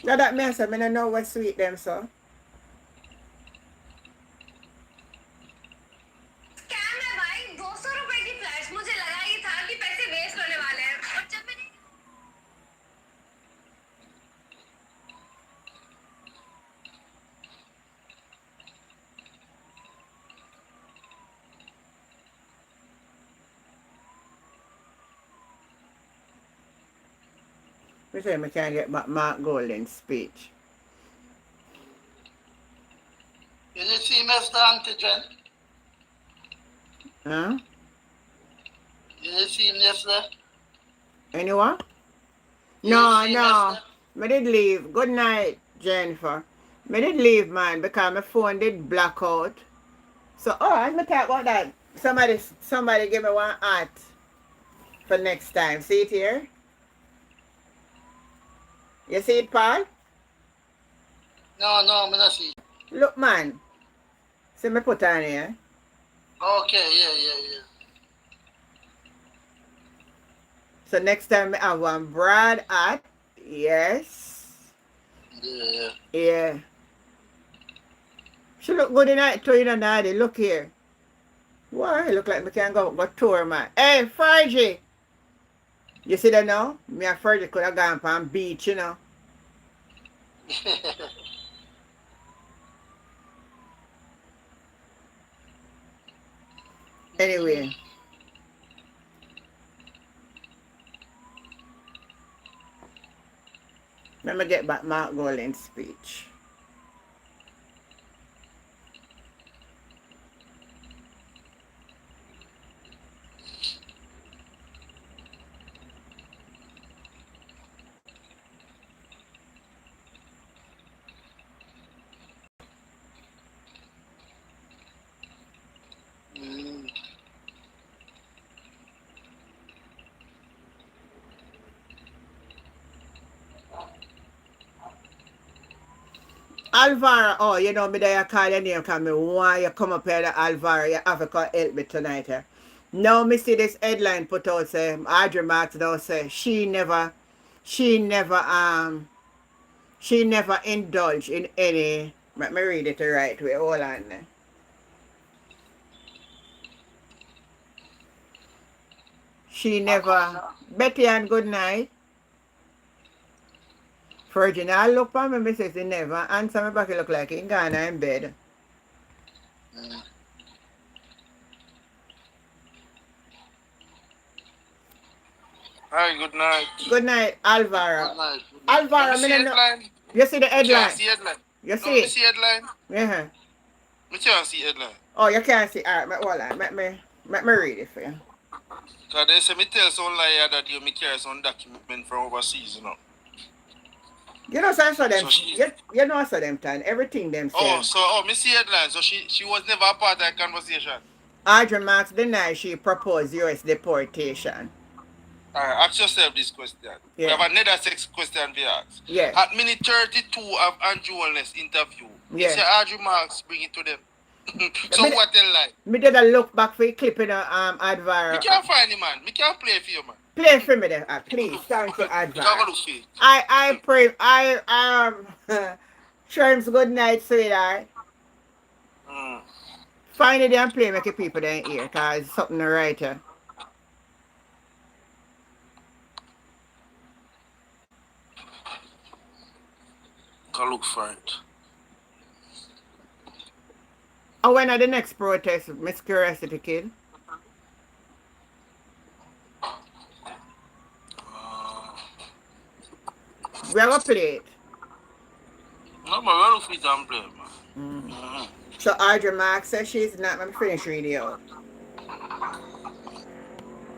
Now that me say, I don't know what sweet them, so. We say I can't get back Mark Golden's speech. You did see Mr. Antigen? Huh? You did see him yesterday? Anyone? You No. did see him yesterday? I did leave. Good night, Jennifer. I did leave, man, because my phone did black out. So, as me talk about that, somebody give me one art for next time. See it here? You see it, Paul? No, I'm not see. Look, man. See me put on here. Okay, yeah. So next time I have one broad art. Yes. Yeah. She look good in it too, you know, Daddy. Look here. Why? Look like me can go tour, man. Hey, Fergie. You see that now? Me and Fergie could have gone on beach, you know. Anyway. Let me get back Mark Golden's speech. Alvaro, oh, you know, me there call your name because me want you come up here, the Alvaro, you have to come help me tonight. Now me see this headline put out, say, Audrey Marks now say, she never, she never indulged in any, let me read it the right way, hold on. She never, Betty and good night. Virgin, I look for me, me say she never answer me back, it look like in Ghana in bed. Hi, good night. Good night, Alvaro. Good night. Alvaro, See me no, headline? you see the Can't headline? see headline. You No, see me it? see headline. Yeah. Me can't see headline. Oh, you can't see. All right, hold on. Let me read it for you. Because they say me tell some liar that you me carry some document from overseas, you know. You know, so them. So she, you know, so them time. Everything them say. me see headline. So she was never a part of that conversation. Audrey Marks denied she proposed U.S. deportation. Alright, ask yourself this question. We Yeah. have another 6 question to ask. Yeah. At minute 32 of Andrew Wellness interview, Yeah. you say Audrey Marks bring it to them. So what they like? Me did a look back for the clip in Advara. Me can't find him, man. Me can't play for you, man. Play for me then, please. Thank you, Advara. You can't look for it. I pray. Sherms, good night, sweetheart. Find it and play, make the people then hear, because it's something to write here. Can look for it. Oh, when are the next protest, Miss Curiosity Kid? We have to play it. No, but we're look for it and play, man. So Audrey Marks says she's not, let me finish reading out.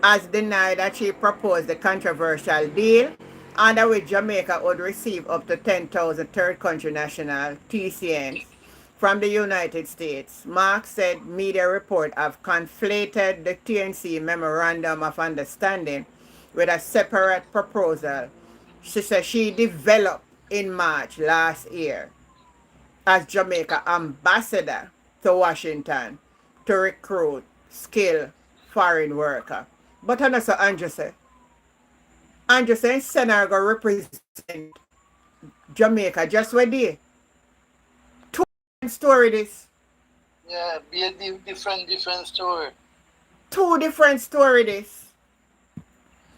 Has denied that she proposed the controversial deal under which Jamaica would receive up to 10,000 third country national TCNs from the United States. Marks said media reports have conflated the TNC Memorandum of Understanding with a separate proposal. She said she developed in March last year as Jamaica ambassador to Washington to recruit skilled foreign worker. But I know so Andrew say Senator go represent Jamaica just where they. Two different story this. Yeah, be a different story. Two different story this.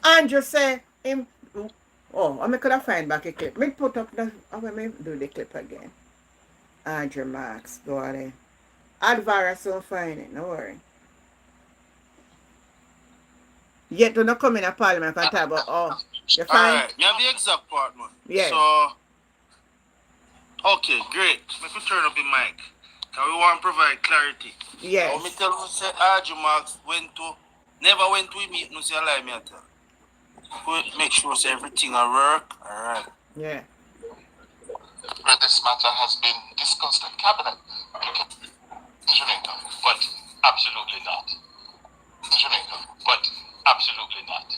Andrew say him. Oh, I could have find back a clip. Me put up the. I will do the clip again. Andrew Marks, go on. Advara so find it. No worry. Yet to not come in a parliament and talk about you find. Alright, you have the exact part, man. Yeah. So okay, great. Let me turn up the mic. Because we want to provide clarity. Yes. Let me tell you, say Audrey Marks never went to a meeting, no say a lie, me at all. Make sure say everything will work. Alright. Yeah. Where this matter has been discussed in cabinet. In Jamaica, but absolutely not. In Jamaica, but absolutely not.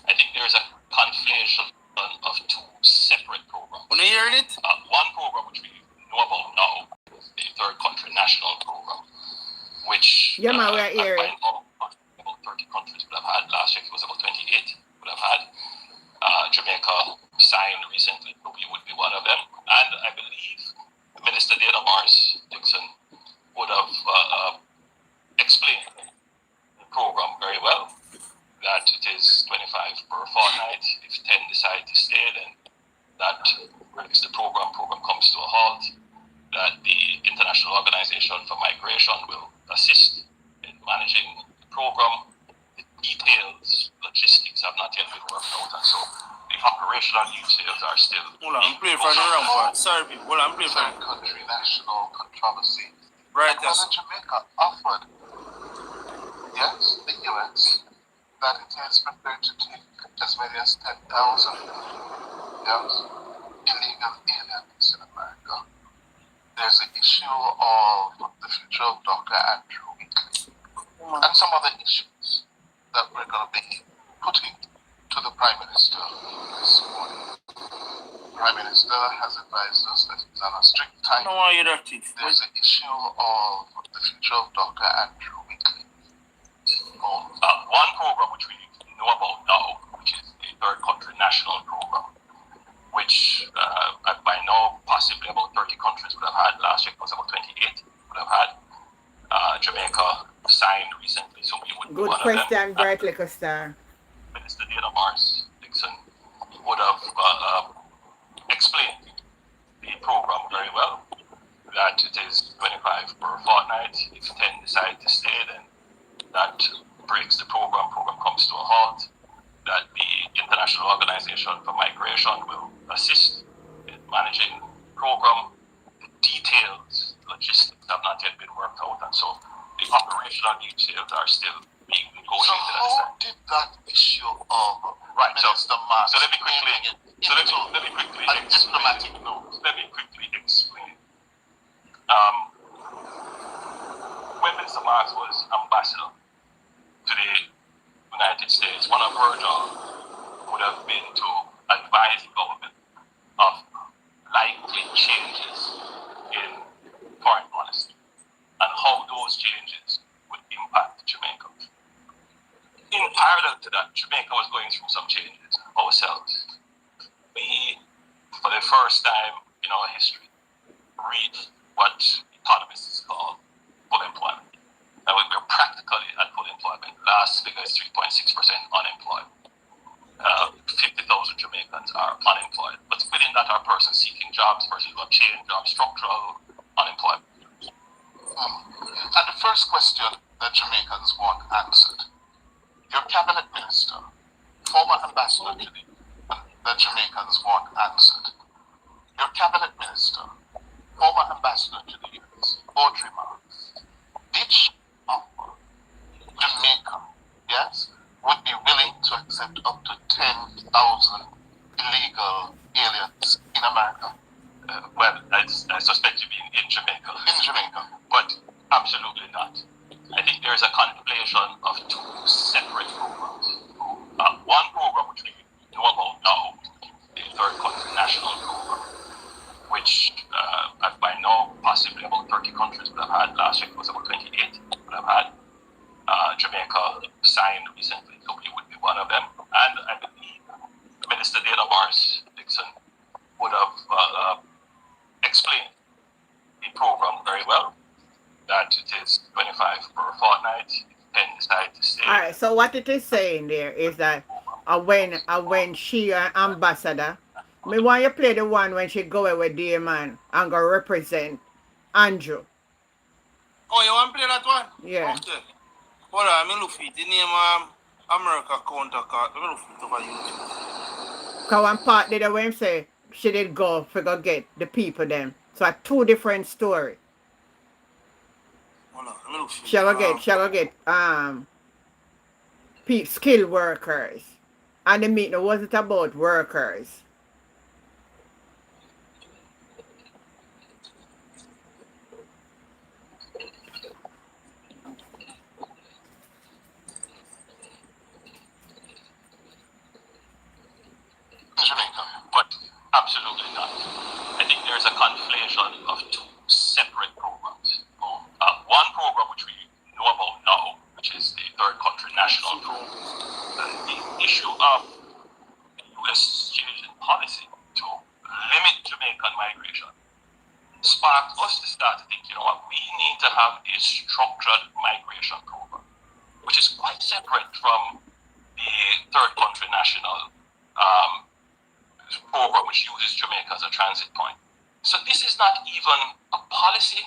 I think there is a conflation of two separate programs. When you hearing it? One program which we know about now, the third country national program, which Yeah, man, we're hearing. About 30 countries would have had. Last year it was about 28 would have had. Jamaica signed recently, we would be one of them. And I believe Minister Dana Morris Dixon would have explained the program very well, that it is 25 per fortnight. If 10 decide to stay, then that breaks the program comes to a halt, that the International Organization for Migration will assist in managing the program. The details, logistics have not yet been worked out, and so the operational details are still. Hold on, I'm playing for the wrong part. Sorry, people. Hold on, I'm playing for Third country national controversy. right. Whether Jamaica offered, yes, the US, that it is prepared to take as many as 10,000 illegal aliens in America. There's the issue of the future of Dr. Andrew Weekly and some other issues that we're going to be putting to the Prime Minister this morning. Prime Minister has advised us that he's on a strict time. No, you're dirty. There's the issue of the future of Dr. Andrew Weekly. One program which we know about now, which is the Third Country National Program, which by now possibly about 30 countries would have had. Last year it was about 28 would have had. Jamaica signed recently, so we would be Good one of them. question, Bright Liquor Star. Minister Dana Morris Dixon would have explained the program very well. That it is 25 per fortnight. If 10 decide to stay, then that breaks the program. Program comes to a halt. That the International Organization for Migration will assist in managing program. The details, logistics have not yet been worked out, and so the operational details are still being So negotiated. how did that issue of Minister Marks So let me quickly a diplomatic note? Let me quickly explain. When Minister Marks was ambassador to the United States, one of her jobs would have been to advise the government of likely changes in foreign policy and how those changes would impact Jamaica. In parallel to that, Jamaica was going through some changes ourselves. We, for the first time in our history, reached what economists call full employment. And we're practically at full employment. Last figure is 3.6% unemployed. 50,000 Jamaicans are unemployed. But within that are persons seeking jobs, persons who have changed jobs, structural unemployment. And the first question that Jamaicans want answered, your cabinet minister, former ambassador to the that Jamaicans want answered, your cabinet minister, former ambassador to the US, Audrey Marks, did she offer Jamaica, yes, would be willing to accept up to 10,000 illegal aliens in America? Well, I suspect you mean in Jamaica. In Jamaica. But absolutely not. I think there is a conflation of two separate programs. One program which we know about now, the Third Country National Program, which by now possibly about 30 countries would have had. Last year it was about 28 would have had. Jamaica signed recently, so we would be one of them. And I believe Minister Dana Morris Dixon would have explained the program very well. That it is 25 per fortnight, 10 decide to stay. All right, so what it is saying there is that when she ambassador, me want you play the one when she go away with the man and go represent Andrew. Oh, you want to play that one? Yeah. Okay. Hold on, I'm looking for the name America counterpart. I'm looking for it over YouTube. Cause one part did when say she did go for go get the people them. So a two different story. Hold on, I'm looking for She go get skilled workers. And the meeting wasn't about workers. Jamaica. But absolutely not. I think there's a conflation of two separate programs. One program which we know about now, which is the Third Country National Program. The issue of the U.S. change in policy to limit Jamaican migration sparked us to start to think, you know what, we need to have a structured migration program, which is quite separate from the Third Country National program, which uses Jamaica as a transit point. So this is not even a policy,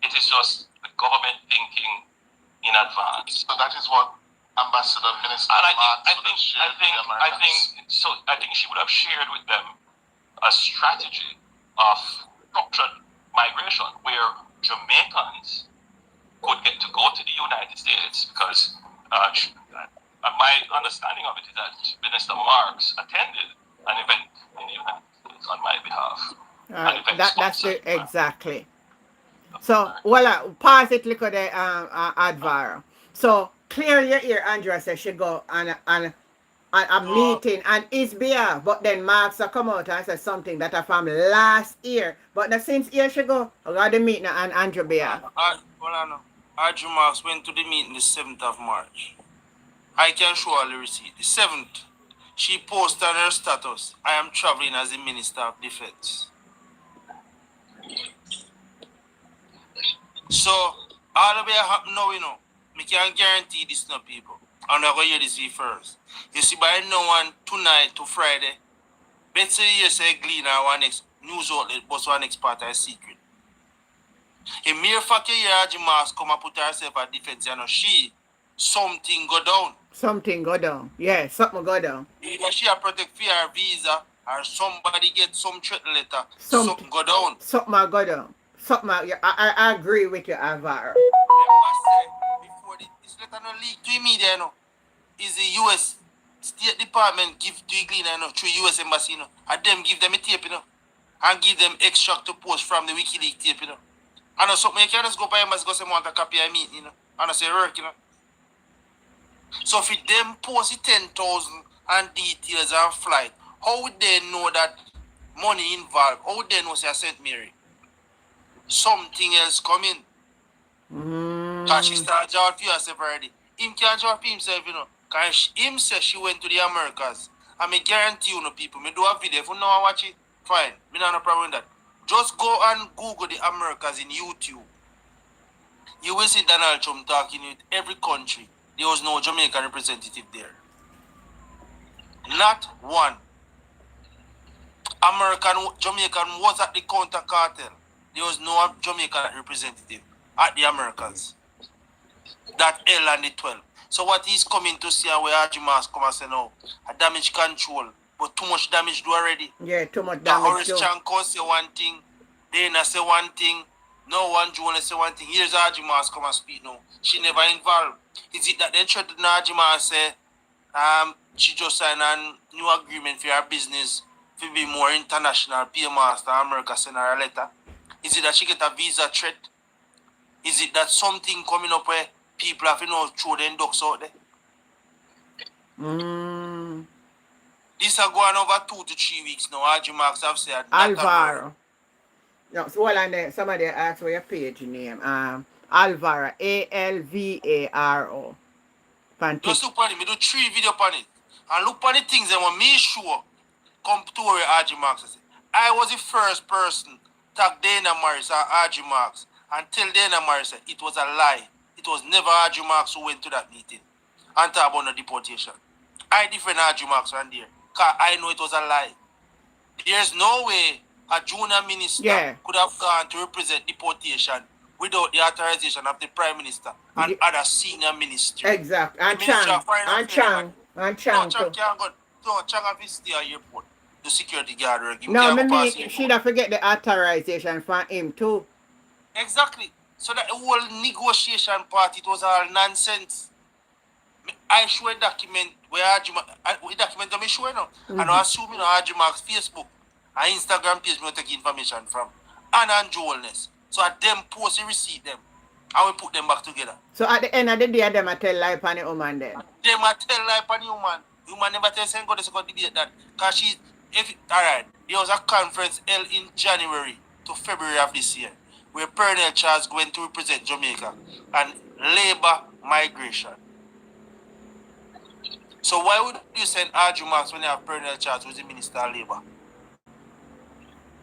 it is just the government thinking in advance. So that is what Ambassador Minister And Marks I would have shared with the Americans. I think she would have shared with them a strategy of structured migration where Jamaicans could get to go to the United States because my understanding of it is that Minister Marks attended an event in the United States on my behalf. That's the, exactly. So, well, pause it, look at the Advara. So, clear your ear, Andrea says she go and a No, meeting and it's beer, but then Marks a come out and say something that are from last year. But now since years ago, I got the meeting and Andrew Beer. well, I know. Arjun Marks went to the meeting the 7th of March. I can show all the receipt. The 7th, she posted on her status, I am traveling as the Minister of Defense. So, all the way happen now, you know, me can guarantee this now, people. I'm not going to hear this here first. You see, by no one tonight to Friday, let's say you say Glean or one next news outlet, but one next part is secret. A mere fact you hear Arjun Marks come and put herself at defense, you know, something go down. Something go down. Yeah, something go down. Either she a protect for her visa or somebody get some threat letter, Something something go down. Something go down. Something, I agree with you, Alvaro. Remember say, before this letter no leak to me there, no, is the US State Department give to Glean, you know, through US Embassy, you know, and them give them a tape, you know, and give them extract to post from the WikiLeaks tape, you know. And something you can just go by embassy go say want a copy of me, you know, and I say work, you know. So if them post the 10,000 and details and flight, how would they know that money involved? How would they know say St. Mary? Something else coming. Because she started drop for herself already. Him can't drop himself, you know. Because him said she went to the Americas. And me guarantee you, know, people, me do a video. If you know I watch it, fine. Me not no problem with that. Just go and Google the Americas in YouTube. You will see Donald Trump talking with every country. There was no Jamaican representative there. Not one. Jamaican was at the counter cartel. There was no Jamaican representative at the Americans. That L and the 12. So what he's coming to see and where Arjun Marks come and say no, a damage control, but too much damage do already. Yeah, too much The damage. Horace Chanko say one thing, Dana say one thing, no one Jones say one thing. Here's Arjun Marks come and speak now. She never involved. Is it that they tried to Arjun Marks say she just signed a new agreement for her business to be more international, pay master, America send her a letter? Is it that she get a visa threat? Is it that something coming up where people have, you know, throw their ducks out there? This are going over 2 to 3 weeks now. Arjun Marks have said Alvaro. No, so all on there, somebody asked for your page name. Alvaro, Alvaro. Just look on it. Me do 3 video on it. And look on the things that want me sure come to where Arjun Marks said. I was the first person to tag Dana Morris or Arjun Marks and tell Dana Morris that it was a lie. It was never Arjun Marks who went to that meeting and talk about the deportation. I defend Arjun Marks from there because I know it was a lie. There's no way a junior minister could have gone to represent deportation without the authorization of the Prime Minister and other senior ministers. Exactly. And Chang. No, Chang can't go. No, Chang have to stay at the airport. The security guard. No, maybe she don't forget the authorization for him too. Exactly. So that the whole negotiation part, it was all nonsense. I show a document where document I show now. And I assume Arjun Marks Facebook and Instagram page me take information from. And Joelness. So at them post the receipt them. And we put them back together. So at the end of the day, them a tell lie upon the woman then. Them a tell lie upon the woman. The woman never tell saying go to debate that. Because she's alright. There was a conference held in January to February of this year where Pernell Charles going to represent Jamaica and labor migration. So why would you send Arjun Marks when you have Pernell Charles who's the Minister of Labor?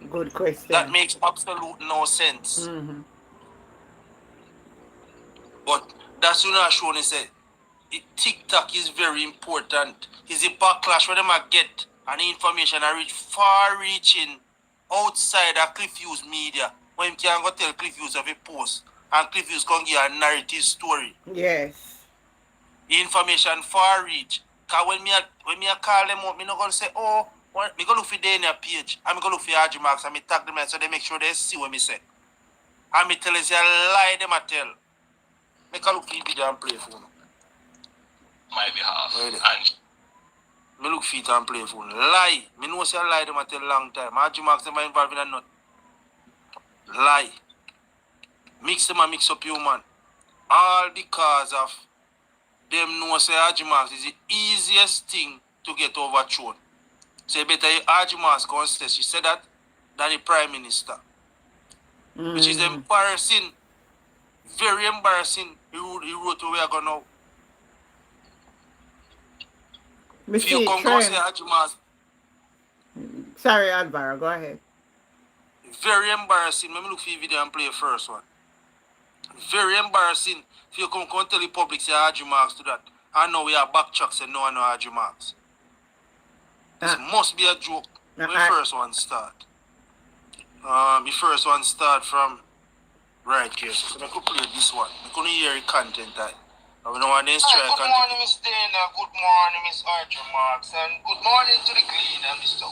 Good question. That makes absolute no sense. But that's when I shown say TikTok is very important. It's a backlash where they might get and the information I reach far reaching outside of Cliff Hughes media. When you can go tell Cliff Hughes of a post and Cliff Hughes can give a narrative story. Yes. The information far reach. Because when me call them up, me not going to say, oh, me go look for their page. I'm going to look for Arjun Marks and me tag them so they make sure they see what me say. And me tell them, say, lie them I tell. Me can look for the video and play phone. My behalf. Really? And Me look for it and play phone. Lie. Me know say lie them I tell long time. Arjun Marks them are involved in a nut. Lie. Mix them and mix up you, man. All because of them know say Arjun Marks is the easiest thing to get overthrown. So you better Haji Mask go and say she said that than the Prime Minister. Which is embarrassing. Very embarrassing. He wrote where we are going now. If you come go say Haji Mask. Sorry, Alvaro, go ahead. Very embarrassing. Let me look for your video and play the first one. Very embarrassing. If you come tell the public say Haji Marks to that. I know we are backtracks and no one know Haji Marks. This must be a joke. When the first one start. The first one start from right here. So I could play this one. I couldn't hear the content. I don't want to strike. Good morning, Miss Dana. Good morning, Miss Archer Marks. And good morning to the clean and Mr.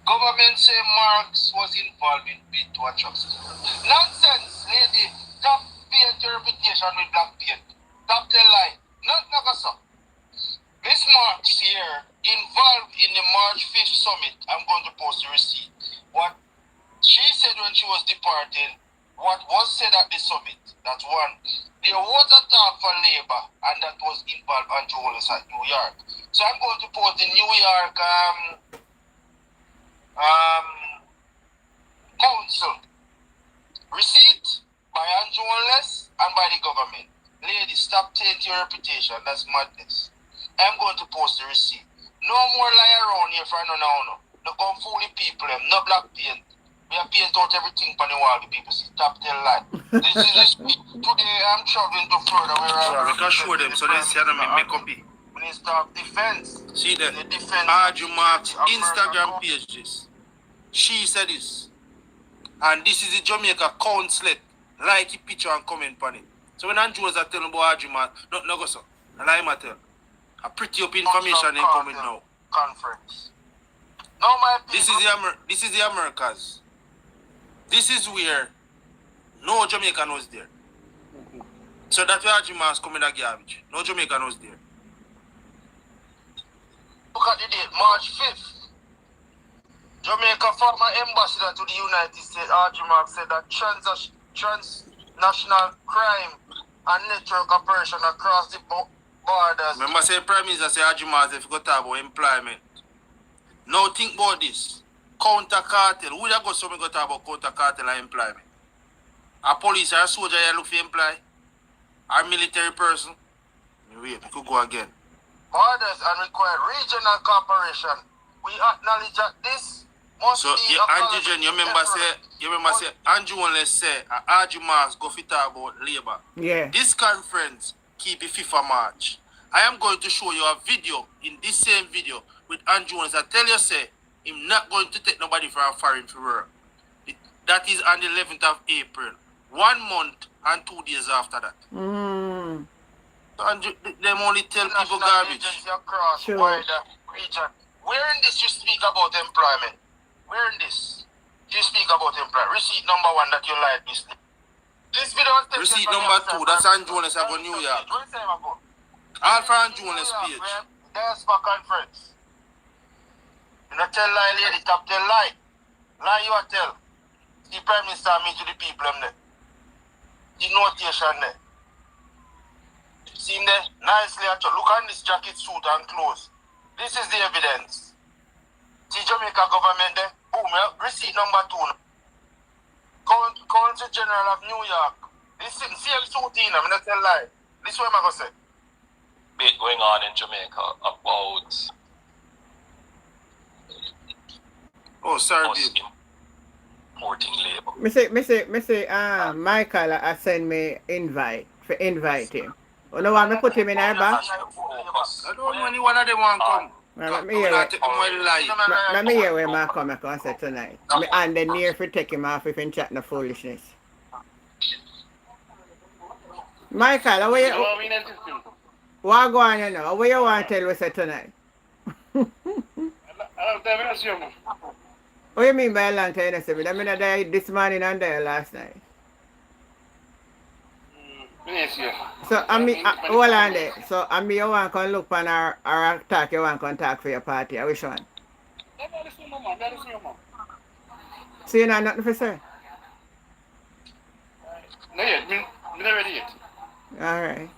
Government say Marks was involved in bid to atrocity. Nonsense, lady. Stop paint your reputation with black paint. Stop tell lie. Not so. Miss Marks here involved in the March 5th summit. I'm going to post the receipt. What she said when she was departing, what was said at the summit. That's one. There was a talk for labor, and that was involved Andrew Wallace at New York. So I'm going to post the New York council receipt by Andrew Wallace and by the government. Ladies, stop tainting your reputation. That's madness. I'm going to post the receipt. No more lie around here for no. No come fooling people. No black paint. We have paint out everything on the wall. The people see. Stop tell lie. This is this. Today I'm traveling to Florida where we can show them so they see how they make copy. Minister of Defense. See the Haji Marks Instagram pages. She said this. And this is the Jamaica consulate. Like the picture and comment on it. So when Andrew was telling about Haji Marks, no go so. I lie matter. A pretty up information in coming now. Conference. Now my people. This is the Americas. This is where no Jamaican was there. So that's where Haji Marks coming that garbage. No Jamaican was there. Look at the date, March 5th. Jamaica former ambassador to the United States, Haji Marks, said that transnational crime and network operation across the borders. Remember, say Prime Minister say Haji Marks if you go talk about employment. Now think about this. Counter cartel. Who that go so me go talk about counter cartel and employment? A police or a soldier you look for employ? Or a military person? Wait, we could go again. Borders and require regional cooperation. We acknowledge that this must so be you remember say Andrew Wallace say Haji Marks go fit talk about labor. Yeah. This conference keep the 5th of March. I am going to show you a video in this same video with Andrew Wallace. I tell you say I'm not going to take nobody from foreign for work. That is on the 11th of April. 1 month and 2 days after that. And them only tell people garbage. Across wider region. Where in this you speak about employment? Where in this you speak about employment? Receipt number 1 that you like this. This video receipt number 2, that's Andrew Wallace of New York. All for Andrew Wallace page. Diaspora conference. You not tell lie, lady, stop tell lie. Lie you are tell. The Prime Minister meet to the people there. The notation there. See him there? Nicely actually. Look on this jacket, suit and clothes. This is the evidence. See Jamaica government there? Boom, receipt number 2. Consul General of New York. This is same suit in I'm not tell lie. This is what I'm going to say. Bit going on in Jamaica about sorry, us importing labor. Me say, Michael send me invite him. You know what, me put him in our back? I don't know any one of them want come. Let me hear where Mark come and say tonight. And then near for take him off if he chat no foolishness. Michael, what go on you know? What you want to tell us tonight? What do you mean by a long time? I mean I died this morning and died last night. So hold on there. So you want to look on our talk, you want to talk for your party. Which one? So you know nothing for say? No yet, me not ready yet. Alright.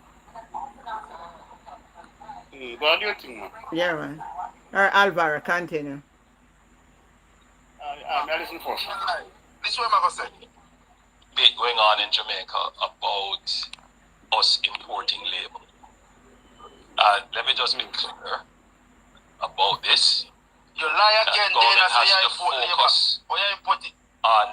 What do you think, man? Yeah, man. Or Alvaro, continue. I listen first. This is what I'm going to say. Debate going on in Jamaica about us importing labor. Let me just be clear about this. You lie That again, the then government I say has you to import labor. focus Or you import it. on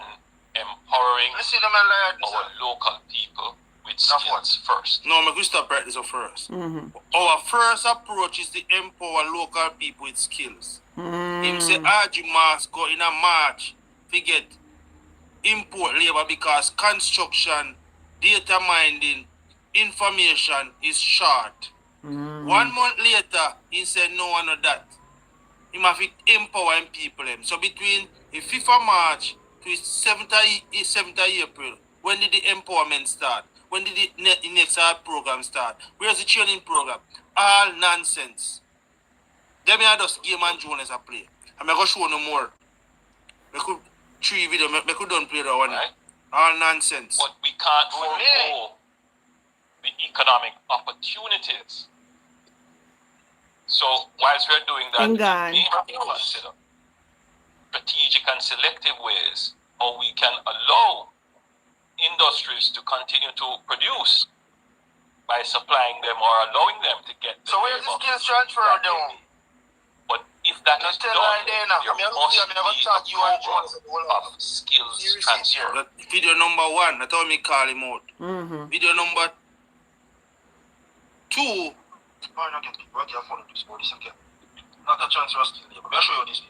empowering Listen to me lie, our local people with That's skills first. No, we stop right this up first. Mm-hmm. Our first approach is to empower local people with skills. Him say RG Mass go in a march to get import labor because construction, data mining, information is short. 1 month later, he said no one of that. He must empower people. So between the 5th of March to the 7th of April, when did the empowerment start? When did the next program start? Where's the training program? All nonsense. Them are just game and Jones a play. I'm going to show no more. We could 3 video, we could don't play that one. Right. All nonsense. But we can't forego the economic opportunities. So whilst we're doing that, we have to consider strategic and selective ways how we can allow industries to continue to produce by supplying them or allowing them to get the So where's the labor skills transfer that they down? need. But if that is Just tell done, her there now. there I'm must going to be talk a you and program Jones. of skills Seriously, transfer. That video number 1, that's how me call him out. Video number 2, Why not get people who can follow this body again? Not a transfer of skill labor. I'll show you this.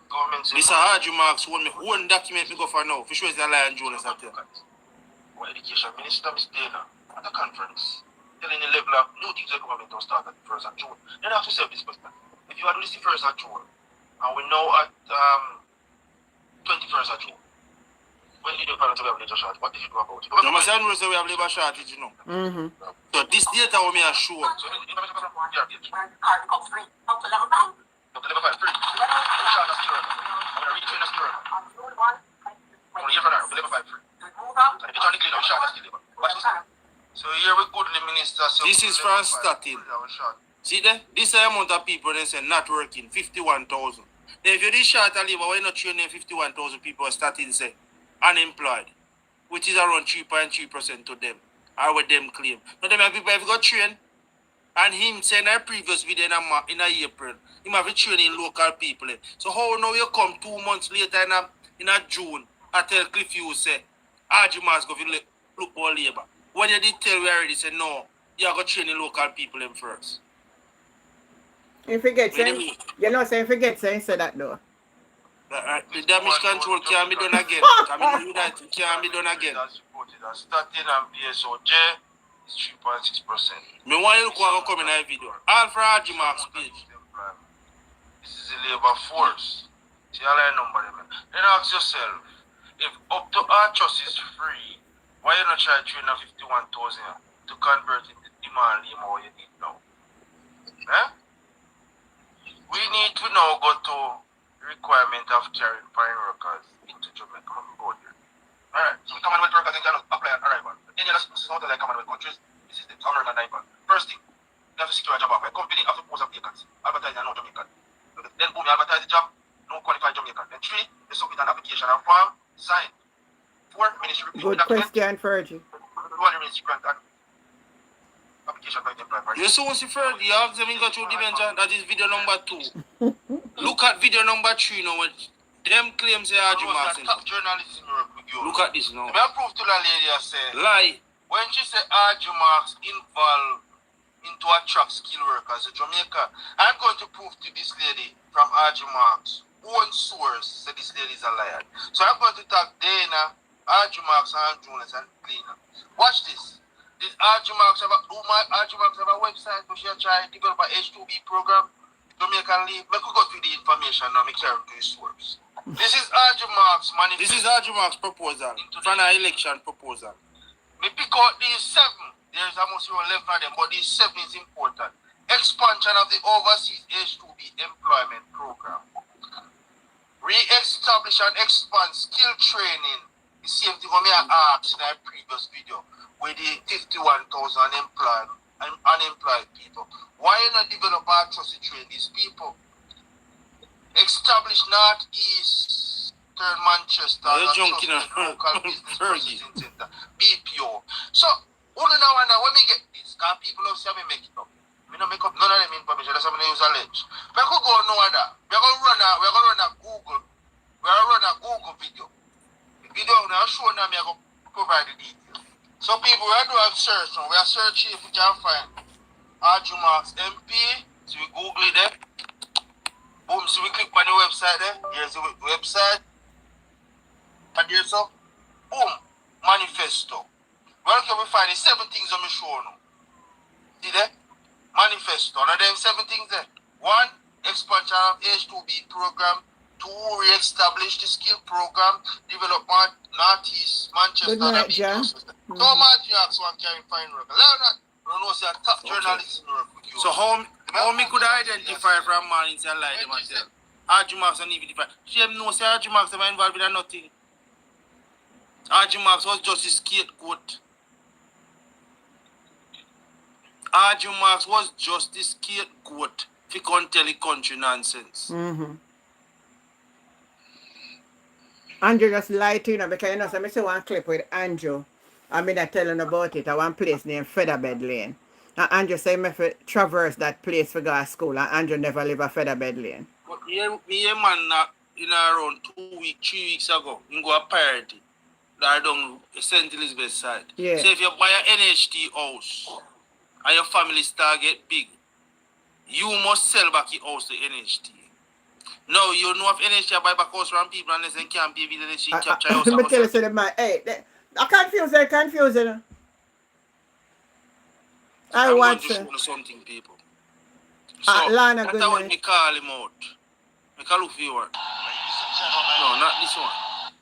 Government says. Mr. Haji Marks want me one document me go for now. For sure it's a Lion Jones out there. Our education minister, Ms. Dana, at a conference, telling the level of new things the government will start at the 1st of June. Then I have to say this question. If you are doing this the 1st of June, and we know at 21st of June, when did the parents have labor shortage? What did you do about it? No, Mr. Andrew say we have labor shortage, you know. So this data will me assure. So the information from the RPH. The level 5 free. I'm short of skill worker. I'm going to retrain a skill worker. I'm going to hear from her. The level 5 free. And if it's on the clean, I'm short of skill labor. Watch this. So here we good the minister. So This is from starting. See there? This is the amount of people they say not working, 51,000. Then if you did short of labor, why not training 51,000 people starting say unemployed, which is around 3.3% to them, or what them claim. Now them people have got trained, and him saying in a previous video in April, him have training local people. So how now you come 2 months later in a June, I tell Cliff you say, RG must go look for labor. When you did tell we already say no, you have got training local people them first. If you get saying, you know, say if you get saying, say that though. The damage control can be done again. Can be done again. Starting and BSOJ is 3.6%. Me want you to come in a video. All for RG Marks page. This is the labor force. See all I number them. Then ask yourself, if up to our trust is free, why you not try to train 51,000 to convert it to demand labor what you need now? Eh? We need to now go to requirement of carrying foreign workers into Jamaica from border. Alright, so Commonwealth workers can apply at arrival. Any other is not like Commonwealth countries, this is the American diaper. First thing, you have to secure a job offer. Company have to post applicants. Advertise and no Jamaican. Then boom, you advertise the job, no qualified Jamaican. Then 3, you submit an application and form, sign. 4, ministry Good question, Fergie. Ministry grant and application by the employer. You soon see further, you have them in go through dimension. That is video number 2. Look at video number 3 now. Them claims they are RG Marks. Journalism review. Look at this now. Let me approve to the lady I say. Lie. When she said RG Marks involved into attract skilled workers in Jamaica, I'm going to prove to this lady from RG Marks own source that this lady is a liar. So I'm going to talk Dana, RG Marks, and Jonas and Cleaner. Watch this. Did RG Marks have a website which you try to develop a H2B program? Jamaican leave. Let me go through the information now. Make sure it works. This is RG Marks manifesto. This is RG Marks proposal. From an election proposal. Me pick out these 7. There's almost 11 of them, but these 7 is important. Expansion of the overseas H2B employment program. Re-establish and expand skill training. The same thing what me I asked in our previous video with the 51,000 unemployed unemployed people. Why you not develop our trust to train these people? Establish Northeast Manchester as a local business processing center, BPO. So, only now and now when we get this, because people have said me make it up. We don't make up none of them information, that's how we use allege. We could go no other. We're gonna run a Google. We're gonna run a Google video. The video now show them we're gonna provide the details. So people we do a search now. We are searching if we can find Arjumax MP. So we Google it there. Boom, so we click on the website there. Here's the website. And there's a boom, manifesto. Well, can we find the 7 things on the show now? See there? Manifesto. Now there are 7 things there. 1, expansion of H2B program. 2, re-establish the skill program. Develop Northeast Manchester. Good night, John. So much you ask one can find work. Leonard, I don't know, say a top journalist in work with you. So how me could identify from man inside lie them and tell? Arjumax and even different. She know say Arjumax am involved with nothing. Arjumax was just a scapegoat. Arjumax was just a scapegoat. If you can't tell the country nonsense. Mm-hmm. Andrew just lied to you know, because you know, so I see one clip with Andrew. I mean, I telling about it at one place named Featherbed Lane. And Andrew said me for traverse that place for go to school, and Andrew never live a Featherbed Lane. But me a man in around 2 weeks, 3 weeks ago, in go a party. That down St. Elizabeth side. Yeah. So if you buy an NHT house and your family start get big, you must sell back your house to NHT. No, you know if NHT buy back house from people and they can't pay video, she capture your house. Let me tell you something, man. Hey, I confuse it. I want to show you something, people. So, Lana, that's good how night. me call him out. Me call look for you. No, not this one.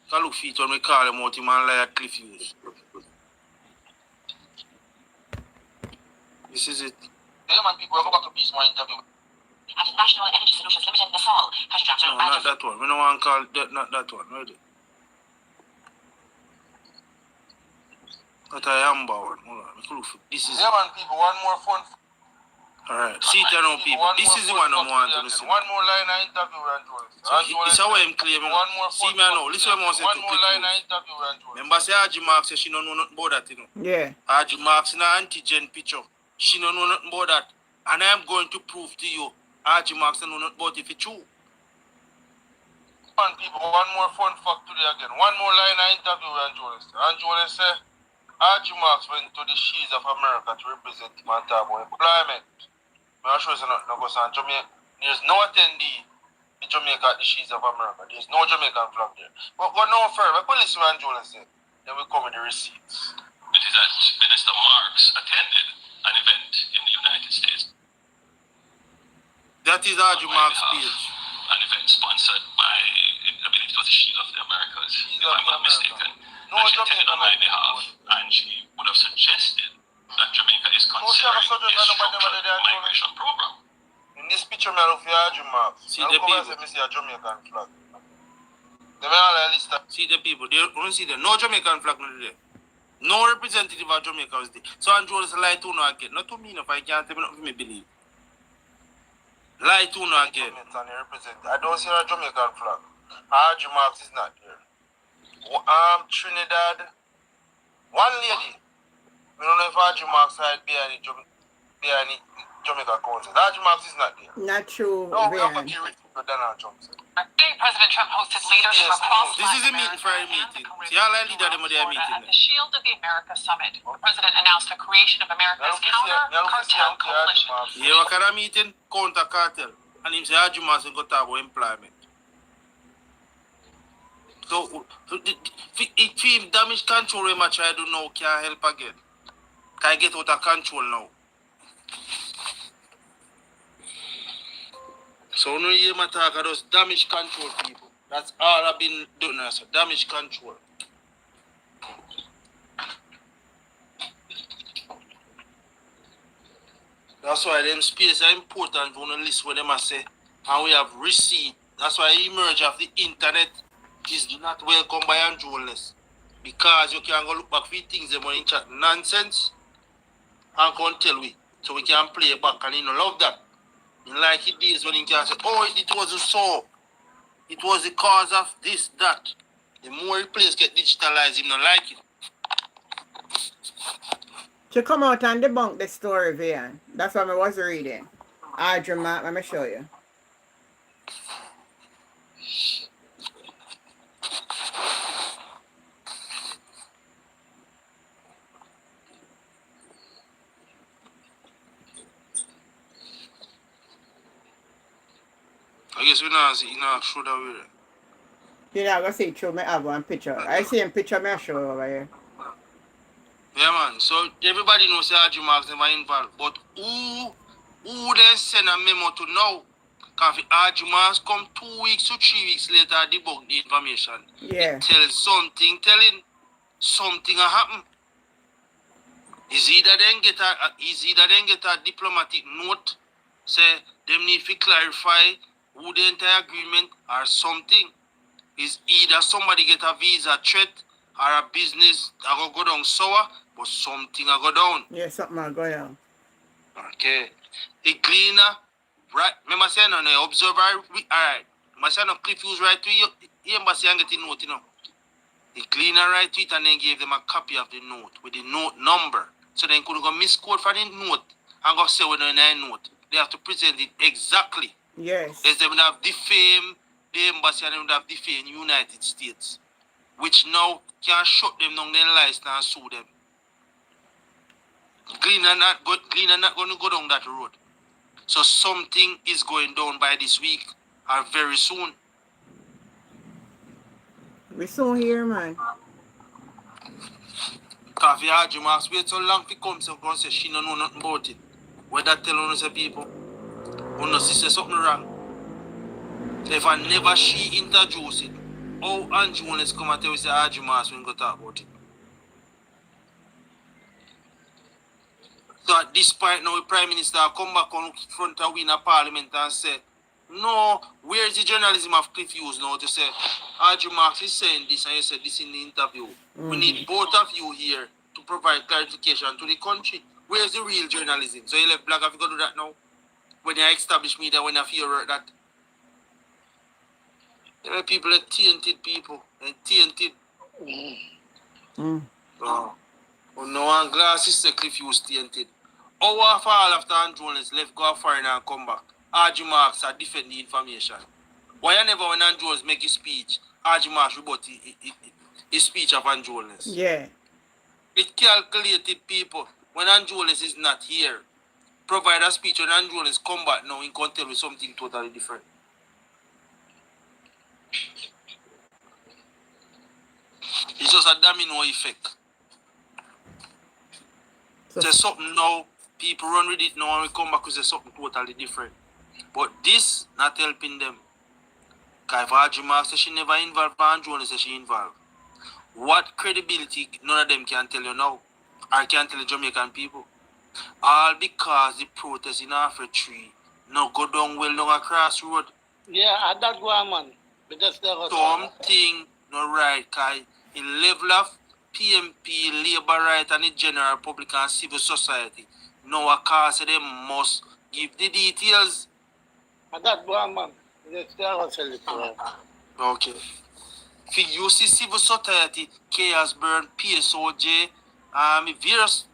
Can look for it when we call him out, him and lie at Cliff Hughes. This is it. The man people go back to peace more interview. At National Energy Solutions Limited in the fall, has dropped No, not that one. We don't want to call that, not that one. Ready? That I am bound. Hold on. This is Yeah, man, people, one more phone. alright. See it now, people. This is the one I want to listen. One more line of interview, Ranjol. So it's how I'm claiming. One more See me now. Listen what I'm saying. One more line of interview, Ranjol. Remember, say Arjumax says she don't know nothing about that, you know. Yeah. Arjumax in an antigen picture. She don't know nothing about that. And I am going to prove to you, Arjumax don't know nothing about it if it's true. Man, people, one more fun fact today again. One more line of interview, Ranjol. Ranjol say, Arjumax went to the She's of America to represent him and talk about employment. I'm sure it's not going to Jamaica. There's no attendee in Jamaica at the She's of America. There's no Jamaican flag there. But go no further. But listen what Ranjol said. Then we come with the receipts. It is that Minister Marks attended an event in the United States. That is Arjumax page. An event sponsored by, I believe it was the Shield of the Americas, if I'm not mistaken. No, And she attended Jamaica on my might be behalf, and she would have suggested that Jamaica is considering a structured migration program. In this picture, I look for Arjumax. See the people. I see a Jamaican flag. They may all list that. See the people. They don't see them. No Jamaican flag not there. No representative of Jamaica was there. So Andrew is lie to no again. Not to me, if I can't tell me not me believe. Lie to no again. I don't see a Jamaican flag. Arjumax is not there. Trinidad. One lady. I don't know if Arjumax had behind Jamaica Council. Arjumax is not there. Not true, No, we have a Ryan. key with Donald Trump. President Trump hosted leaders from across This is a meeting for a meeting. See how I leader them with their meeting. at the Shield of the America Summit. The president announced the creation of America's counter-cartel coalition. Yeah, what kind of meeting? Counter cartel. And him say Arjumax will go talk about employment. So, if him damage control when I try to do now can't help again. Can I get out of control now? So when you hear me talk, I just damage control people. That's all I've been doing now, so damage control. That's why them space are important on the list where them I say, and we have receipt. That's why emerge of the internet is not welcome by Androless. Because you can go look back for things them in chat nonsense and go and tell we So we can play back and he don't love that. He like it days when he can say, oh, it wasn't so. It was the cause of this, that. The more the place get digitalized, he don't like it. To come out and debunk the story, Vian. That's what I was reading. Audrey, let me show you. I guess we not see, show that way. You're not going to see it through me have one picture. I see a picture me show over here. Yeah, man. So everybody knows Audrey Marks never involved. But who then send a memo to now? Because Audrey Marks come 2 weeks to 3 weeks later debug the information. Yeah. It tells something, telling something happen. Is either then get a diplomatic note, say them need to clarify who the entire agreement or something. Is either somebody get a visa threat or a business that go down sour, but something go down. Yeah, something will go down. Okay. The cleaner, right? Remember saying on the observer, alright. Remember saying on Cliff Hughes right to you, embassy and get the note, The cleaner write to it and then gave them a copy of the note with the note number. So they couldn't go misquote for the note and go say when they're in a note. They have to present it exactly. Yes. As they would have defamed the embassy and they would have defamed United States, which now can shut them down their license and sue them. Cleaner not going to go down that road. So something is going down by this week or very soon. We soon here, man. Because if you had your marks, wait so long to come so go say she don't know nothing about it. What that tell us people? Who knows say something wrong. If I never she introduce it, how Andrew Jones come and tell us say Audrey Marks when we go talk about it. So at this point now the Prime Minister come back on front of we in a parliament and say, no, where is the journalism of Cliff Hughes now to say, Audrey Marks is saying this and you said this in the interview. We need both of you here to provide clarification to the country. Where's the real journalism? So you left Black have to go do that now? When you establish media, when you feel that. There are people that tainted people and tainted. Oh, no one glasses say Cliff Hughes tainted. How far after Andrew Jones left go foreign and come back? Audrey Marks are defend the information. Why never when Andrew Jones make his speech, Audrey Marks rebut his speech of Andrew Jones? Yeah. It calculated people. When Andrew Jones is not here, provide a speech when Andrew Jones come back now in contact with something totally different. It's just a domino effect. So something now, people run with it now and we come back with something totally different. But this not helping them. Because if Audrey Marks says she never involved, Andrew Jones says she involved. What credibility none of them can tell you now? Or can tell the Jamaican people? All because the protest in Afro 3 now go down well down across road. Yeah, at that one, man. But that's never something no right, because in level of PMP, labor right and the general public and civil society, now a cause them must give the details. At that one, man. That's never tell it. Okay. If you see civil society, Chaos Burn, PSOJ, various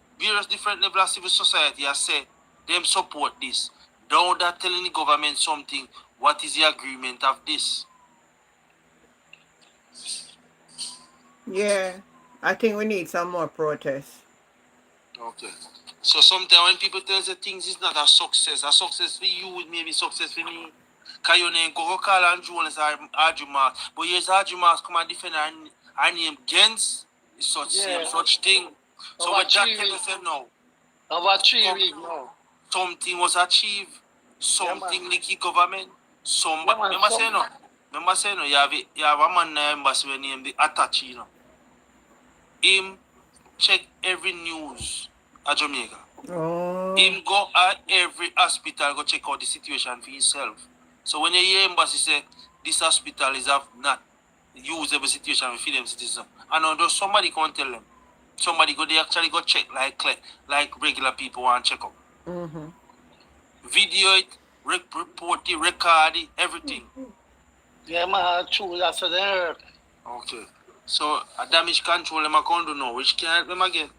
different levels of civil society, I say, them support this. Now that telling the government something, what is the agreement of this? Yeah. I think we need some more protests. Okay. So sometimes when people tell us things is not a success for you it may be success for me. Because your name go call Andrew Jones or Audrey Marks. But here's Audrey Marks come and defend her name against such thing. So what Jack Kennedy said now. About 3 weeks now. Something was achieved. Something like the government. Remember saying no, you have a man in the embassy named the Attache, you know. Him check every news at Jamaica. Oh. Him go at every hospital, go check out the situation for himself. So when you hear embassy say this hospital is have not use every situation for them citizens, and although somebody can't tell them, somebody go they actually go check like regular people want check up. Mm-hmm. Video it, report it, record it, everything. Yeah, man, true, that's there. Okay. So a damage control them account do know, which can help them again.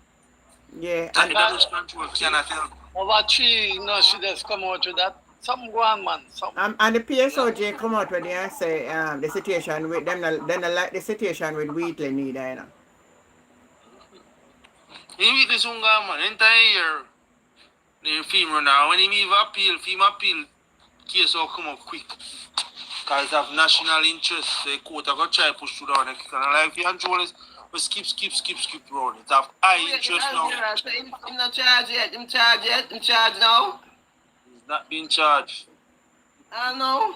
Yeah, That and damage control cannot help. Over 3, she just come out with that. Some go on, man. Some. and the PSOJ come out with and say the situation with them then like the situation with Wheatley neither, you know. He meet this young man, entire year. The film now, when he even appeal, case will come up quick. Because it have national interest, the court are going to try to push through down. And like the controllers, we skip round. It have high interest now. He's not charged yet. Him charged now. He's not being charged. I know.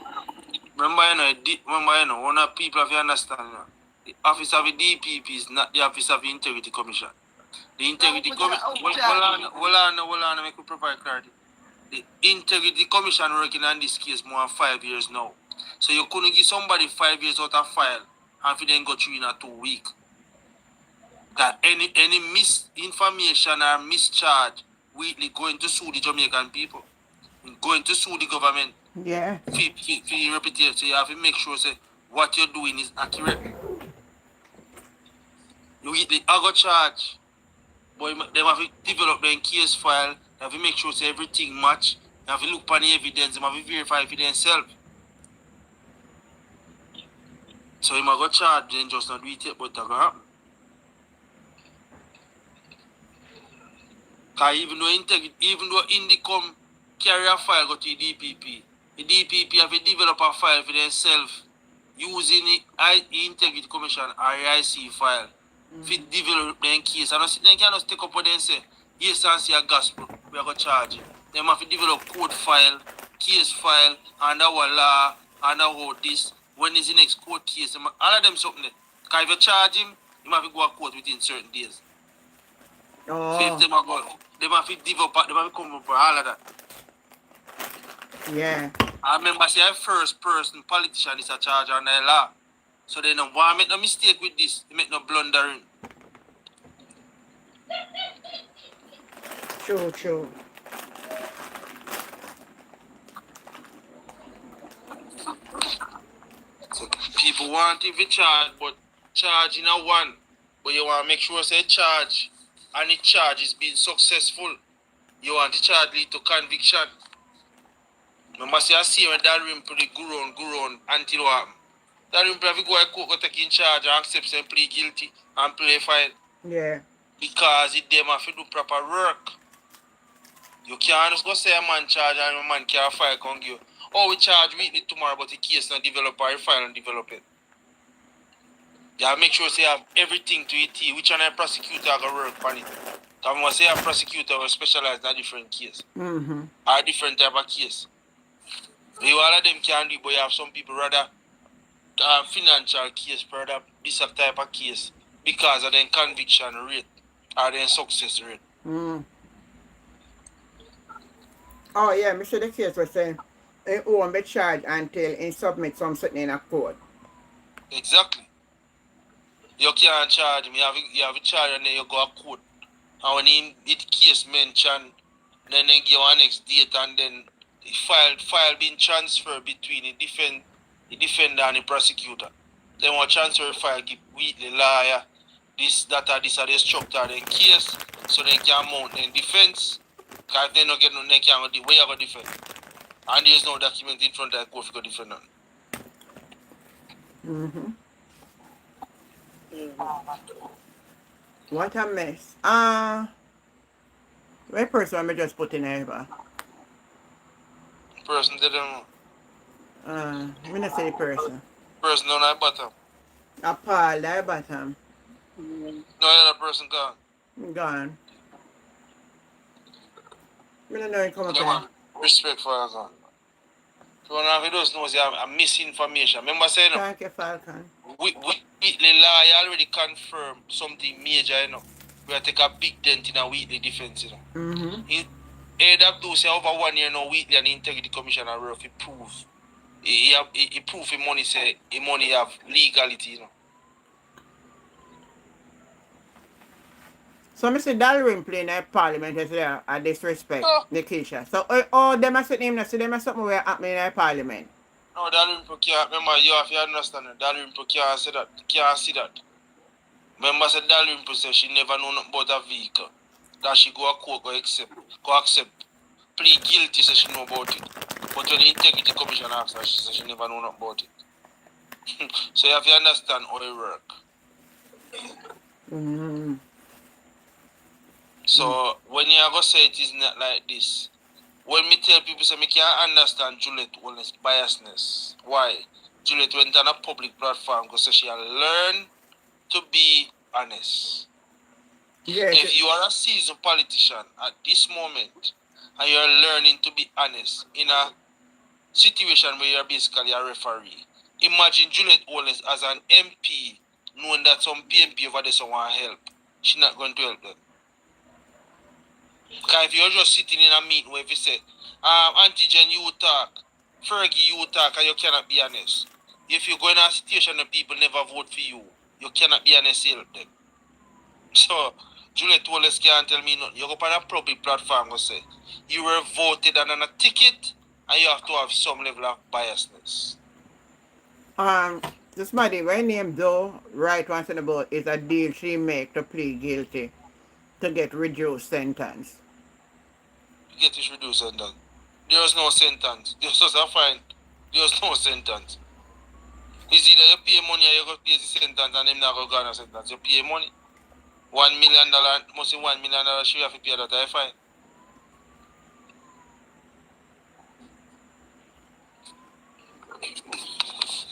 Remember, one of people have to understand, you know, the office of the DPP is not the office of the Integrity Commission. The Integrity Commission, hold on, make me provide clarity. The Integrity Commission working on this case more than 5 years now. So you couldn't give somebody 5 years out of file and if then go through in a 2 week. That any misinformation or mischarge, we going to sue the Jamaican people. Going to sue the government. Yeah. For your reputation. So you have to make sure say what you're doing is accurate. You hit the other charge. But they have to develop their case file. They have to make sure say everything match. They have to look for the evidence. They have to verify it for themselves. So you might go charge then just not do it yet, but that will happen. Because even though Indicom carry a file go to the DPP have to develop a file for themselves using the Integrity Commission RIC file to develop their case. And they cannot take up what they say, yes, and say a gospel, we are going to charge it. They have to develop code file, case file, and our law, and how this, when is the next court case. All of them something there. Because if you charge him, you have to go to court within certain days. Oh. So if they have to develop, they have to come up with all of that. Yeah. I remember say first person politician is a charge on the law. So they don't want to make no mistake with this. They make no blundering. True. So people want to be charged, but charge in a one. But you want to make sure say charge and the charge is being successful. You want the charge lead to conviction. Remember say I see when Dalrimple go on until what happen. Dalrimple have to go to court, go take in charge and accept and plead guilty and play fine. Yeah. Because it them have to do proper work. You can't just go say a man charge and a man can't file come give you. Oh, we charge Whitney tomorrow, but the case not develop or file and develop it. You make sure say you have everything to it, which one a prosecutor are going to work on it. Because I say a prosecutor will specialize in a different case. Mm-hmm. Or a different type of case. You all of them can do, but you have some people rather financial case, rather this type of case because of their conviction rate or their success rate. Mm. Oh yeah, Mr. The case was saying it won't be charged until he submit something in a court. Exactly. You can't charge him, you have a charge and then you go to court. And when the case mentioned, then they give you a next date and then the file being transferred between the defender and the prosecutor. They want to transfer the file, give Wheatley lawyer, this are the structure of the case, so they can mount the defense. Because if they don't get no, they can't go the way you go defend. And there's no document in front of the court to go defend them. Mm-hmm. What a mess. What person am I just put in here? Person didn't know. I'm gonna say the person. Person on that bottom. A Paul, that bottom. No other person gone. Gone. I don't know he come up Yeah, here. man. Respect for her gone. So one of those knows you have a misinformation. Remember saying Thank you, Falcon. Wheatley law already confirmed something major, you know. We have to take a big dent in a Wheatley defense, you know. Mm-hmm. AW say over 1 year now Wheatley and the Integrity Commission are rough. He prove. He prove his money say his money have legality, you know. So Mr. Dalrimple in a parliament is there a disrespect, No, Nickiesha. So all them are sitting him, so them are something where happening in a parliament. no, Dalrimple can't. Remember, you have to understand that Dalrimple can't say that. Can't see that. Remember, said Dalrimple said she never know nothing about a vehicle. That she go a court, go accept. Plead guilty, so she know about it. But when the integrity commission asks her, she said she never know nothing about it. So you have to understand how it work. Mm-hmm. So when you go say it is not like this, when me tell people say me can't understand Juliet Wallace biasness. Why? Juliet went on a public platform because she learned to be honest. Yes. If you are a seasoned politician at this moment and you're learning to be honest in a situation where you're basically a referee, imagine Juliet Wallace as an MP knowing that some PMP over there want help. She's not going to help them. Because if you're just sitting in a meeting where if you say, Antigen, you talk, Fergie, you talk, and you cannot be honest. If you go in a situation and people never vote for you, you cannot be honest to help them. So, Juliet Wallace can't tell me nothing. You go on a public platform and say, you were voted on a ticket, and you have to have some level of biasness. This money, my name though, right once in about is a deal she make to plead guilty to get reduced sentence. You get this reduced sentence. There is no sentence. There's just a fine. There's no sentence. It's either you pay money or you go pay the sentence and them not go garner sentence. You pay money. $1 million, must be $1 million she have to pay that, I fine.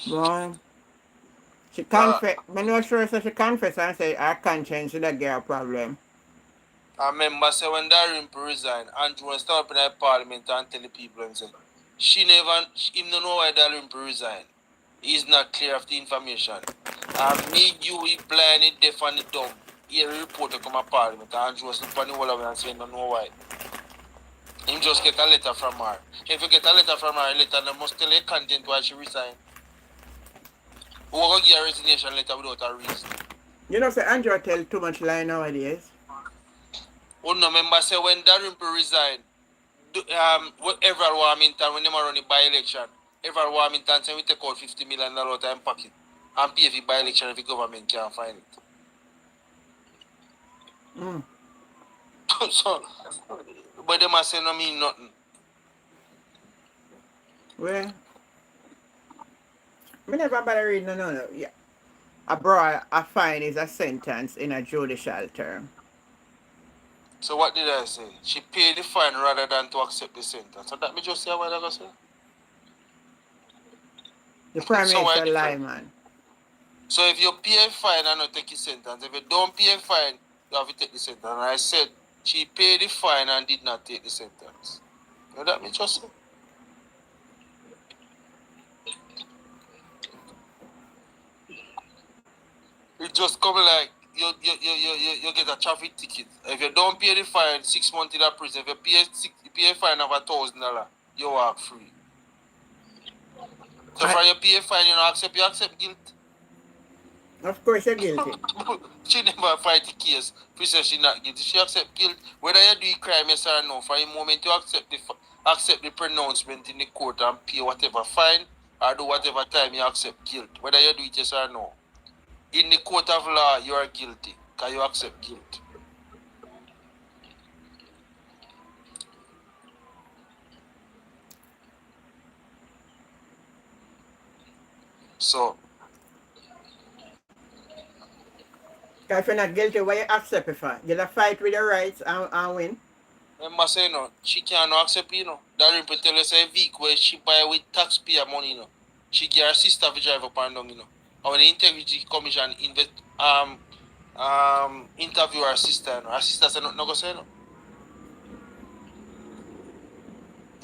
Boy, she confess. I'm not sure so she confess and say her conscience should have get a problem. I remember say when Dalrimple resigned, Andrew was start up in the parliament and tell the people and say, she never, him don't know why Dalrimple resigned. He's not clear of the information. And me, you, he blind, he deaf and he dumb. He a reporter come a parliament and Andrew was looking on the whole of it and say, don't know why. Him just get a letter from her. If you get a letter from her, letter, they must tell her content why she resigned. Who will give a resignation letter without a reason? You know, say Andrew tell too much lie nowadays. Oh no, remember say when Dalrimple resigned, everyone Warmington, when they run the by-election, everyone Warmington say we take out $50 million out of their pocket and pay for by-election if the government can't find it. So, but they must say no mean nothing. Well, I never bother read no. Yeah. Abroad, a fine is a sentence in a judicial term. So what did I say? She paid the fine rather than to accept the sentence. So that me just say what I say. The Prime So why Minister lie, different? man. So if you pay a fine and not take the sentence, if you don't pay a fine, you have to take the sentence. And I said she paid the fine and did not take the sentence. You know that me just say? It just come like you get a traffic ticket. If you don't pay the fine, 6 months in a prison. If you pay a fine of $1,000, you walk free. So for you pay a fine, you accept guilt. Of course you're guilty. She never fight the case. She says she not guilty. She accept guilt. Whether you do a crime, yes or no, for the moment you accept the pronouncement in the court and pay whatever fine or do whatever time you accept guilt. Whether you do it yes or no. In the court of law, you are guilty because you accept guilt. So, If you're not guilty, why you accept it for? You'll fight with your rights and win. remember saying, no, she cannot accept, Dalrimple tell us a vehicle where she buy with taxpayer money, She get her sister to drive up and down, And when the integrity commission interview her sister, her sister said nothing, no go say,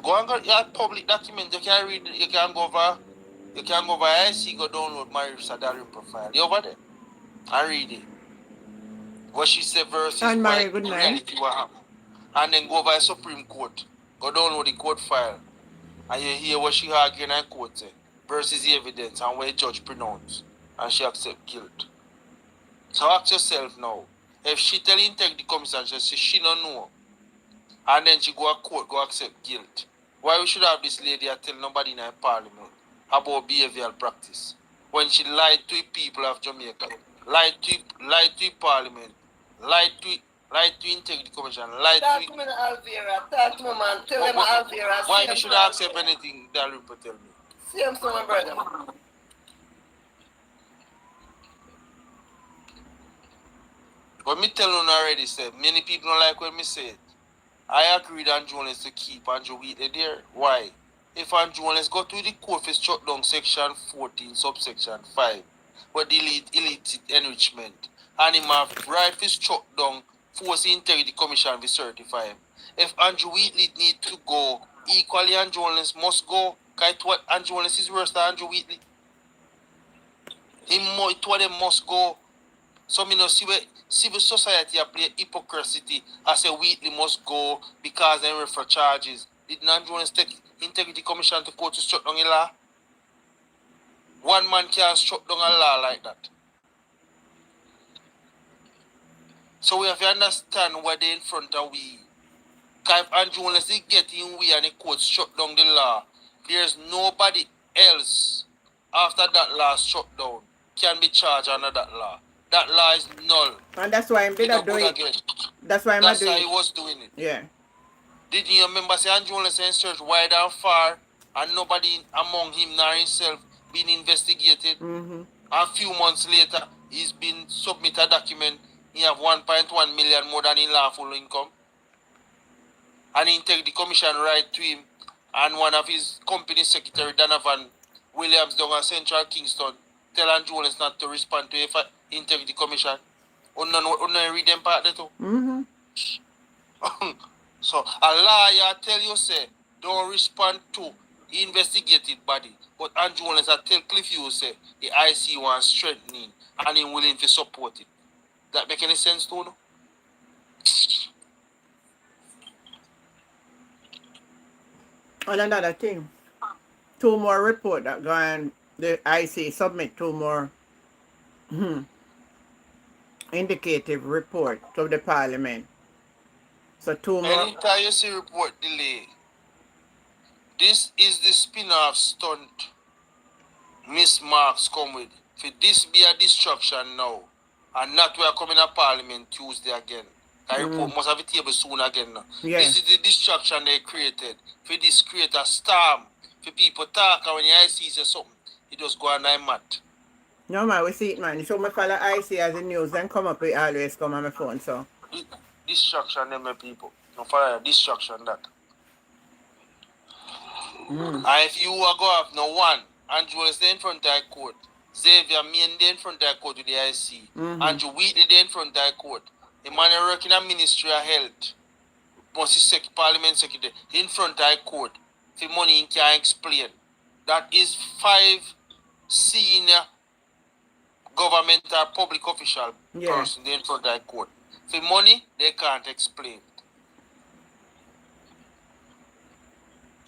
Go and go, you have public document, you can read, you can go over IC, go download Marissa Dalrimple profile. You over there? And read it. What she said versus And Mary, what good night. reality what happened. And then go over the Supreme Court. Go download the court file. And you hear what she arguing in court say, versus the evidence and what the judge pronounced. And she accept guilt. So ask yourself now, If she tell integrity commission, she say she don't know. And then she go to court, go accept guilt. Why we should have this lady tell nobody in her parliament about behavioral practice? When she lied to the people of Jamaica, lied to the parliament, lied to integrity commission, lied Talk to to me, Alvera. Talk to me, man. Tell them Alvera. why we should accept anything Dalrimple tell me? Same to my brother. But me tell you already, said many people don't like when me say it. I agree with Andrew Jones to keep Andrew Wheatley there. Why? If Andrew Jones go to the court for shut down section 14, subsection 5, but delete illicit enrichment, and him have right for shut down force integrity commission to certify him. If Andrew Wheatley need to go, equally Andrew Jones must go. Because what Andrew Jones is worse than Andrew Wheatley. Two of them must go. So me no see where civil society a play hypocrisy. I say Wheatley must go because they refer charges. Did Andrew Jones take integrity commission to court to shut down a law? One man can't shut down a law like that. So we have to understand what they in front of we. Because if Andrew Jones is getting we and the court shut down the law, there's nobody else after that law shut down can be charged under that law. That law is null. And that's why I'm did not do it. Again. That's why I'm That's not doing how it. he was doing it. Yeah. Did you remember say Andrew Jones in search wide and far and nobody among him nor himself been investigated? Mm-hmm. A few months later, he's been submitted a document. He have 1.1 million more than in lawful income. And he take the commission right to him. And one of his company secretary, Donovan Williams, down at Central Kingston, tell Andrew Jones not to respond to if integrity commission. Don't read them part there too. Mm-hmm. So a lawyer tell you say don't respond to the investigated body. But Andrew Jones tell Cliff Hughes say the IC wants strengthening and he willing to support it. That make any sense to you? And another thing. 2 more report that going the IC submit 2 more indicative report to the parliament. So 2 more. Anytime you see report delay, this is the spin-off stunt Miss Marks come with. For this be a distraction now, and not we are coming to Parliament Tuesday again. I report must have a table soon again now. Yeah. This is the distraction they created. For this create a storm. For people talk and when the IC says something, it just go on and mad. No man, we see it man. So me follow IC as the news, then come up, it always come on my phone. So Distraction them my people. No follow distraction that. And if you are go have no one, Andrew is there in front of the court. Xavier Main there in front of the court with the IC. Andrew Wheatley there in front of the court. The man working in Ministry of Health. Must be Parliament Secretary in front of the court. For money he can't explain. That is 5 senior government or public official person there in front of the court. For money they can't explain.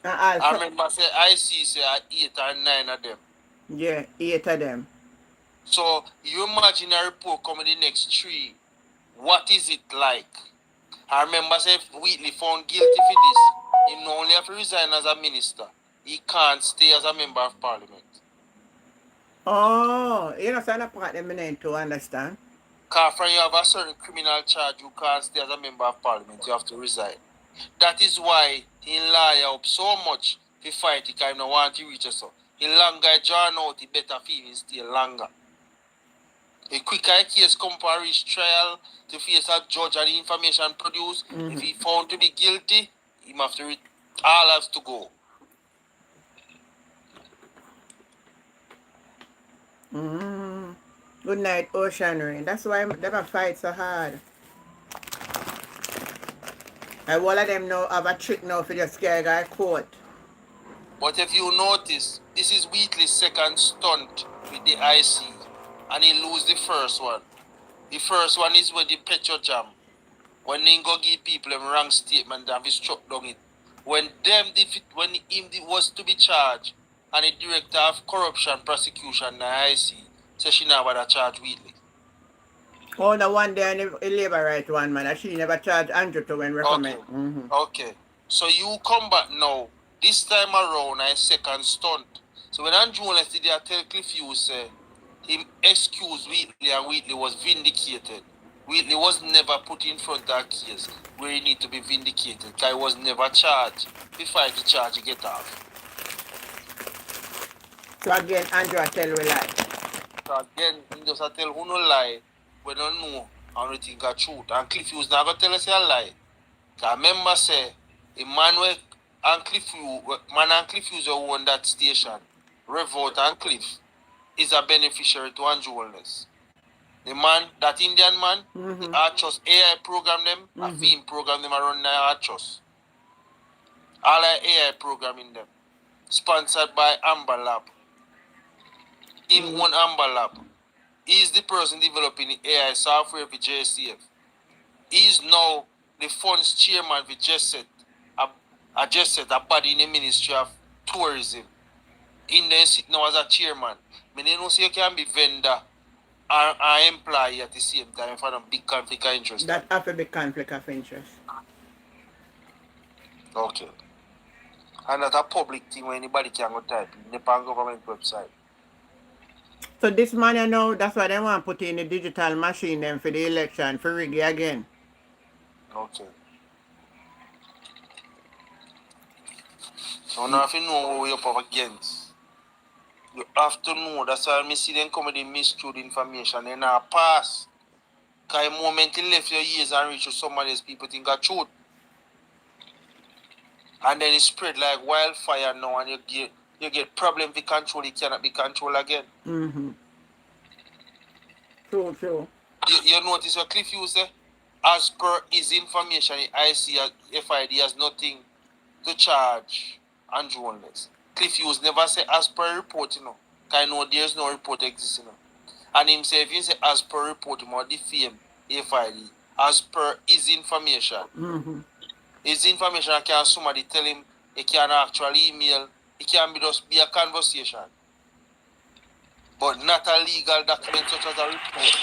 I remember say IC say 8 or 9 of them. Yeah, 8 of them. So you imagine a report coming the next 3. What is it like? I remember say if Wheatley found guilty for this, he not only have to resign as a minister, he can't stay as a member of parliament. Oh, you know, so that part them need to understand. Because when you have a certain criminal charge, you can't stay as a member of parliament, you have to resign. That is why he lawyer up so much to fight it, because he don't want to reach us. The longer he draw out, the better feeling stay longer. The quicker a case come for reach trial to face a judge and the information produced, if he found to be guilty, he have to all has to go. Good night, Ocean Rain. That's why they fight so hard. And all of them now have a trick now for just scare guy court. But if you notice, this is Wheatley's second stunt with the IC, and he lose the first one. The first one is with the Petro Jam. When they go give people them wrong statement and we struck down it. When him was to be charged, and the director of corruption prosecution in the IC said she never had a charge Wheatley. Oh, the one there, a labor right one, man. She never charge Andrew to when Okay. recommend. Mm-hmm. Okay. So you come back now. This time around, I second stunt. So when Andrew yesterday, I tell Cliff Hughes, him excuse Wheatley and Wheatley was vindicated. Wheatley was never put in front of a case where he need to be vindicated. Because he was never charged. Before the charge, he get off. So again, Andrew I tell we lie. So again, he just tell who no lie, we don't know and we think a truth. And Cliff Hughes never tell us a lie. I remember say a man and Cliff Hughes who own that station, Revolt and Cliff, is a beneficiary to Andrew Wellness. The man, that Indian man, the Archos AI program them, a film program them around the Archos. All AI programming them. Sponsored by Amber Lab. Him one Amber Lab. He is the person developing the AI software for JCF. He is now the funds chairman for JSET, a body in the Ministry of Tourism. In there sit now as a chairman. I don't say you can be vendor and employee at the same time for a big conflict of interest. That have a big conflict of interest. Okay. And that's a public thing where anybody can go type in the government website. So this man, you know, that's why they want to put in the digital machine then for the election, for rig again. Okay. So now if you know what you're up against, you have to know. That's why I see them come with the miscued information and now pass. Because the moment you left your ears and reach to some of these people think are truth. And then it spread like wildfire now and you get problem with control, it cannot be controlled again. Mm-hmm. True. You notice what Cliff Hughes say? As per his information, I see FID has nothing to charge Andrew Wellness. Cliff Hughes never say as per report, you know. Because I know there's no report existing. You know. And himself, he say as per report, he more defame FID. As per his information. Mm-hmm. His information can somebody tell him, he can actually email, it can just be a conversation. But not a legal document such as a report.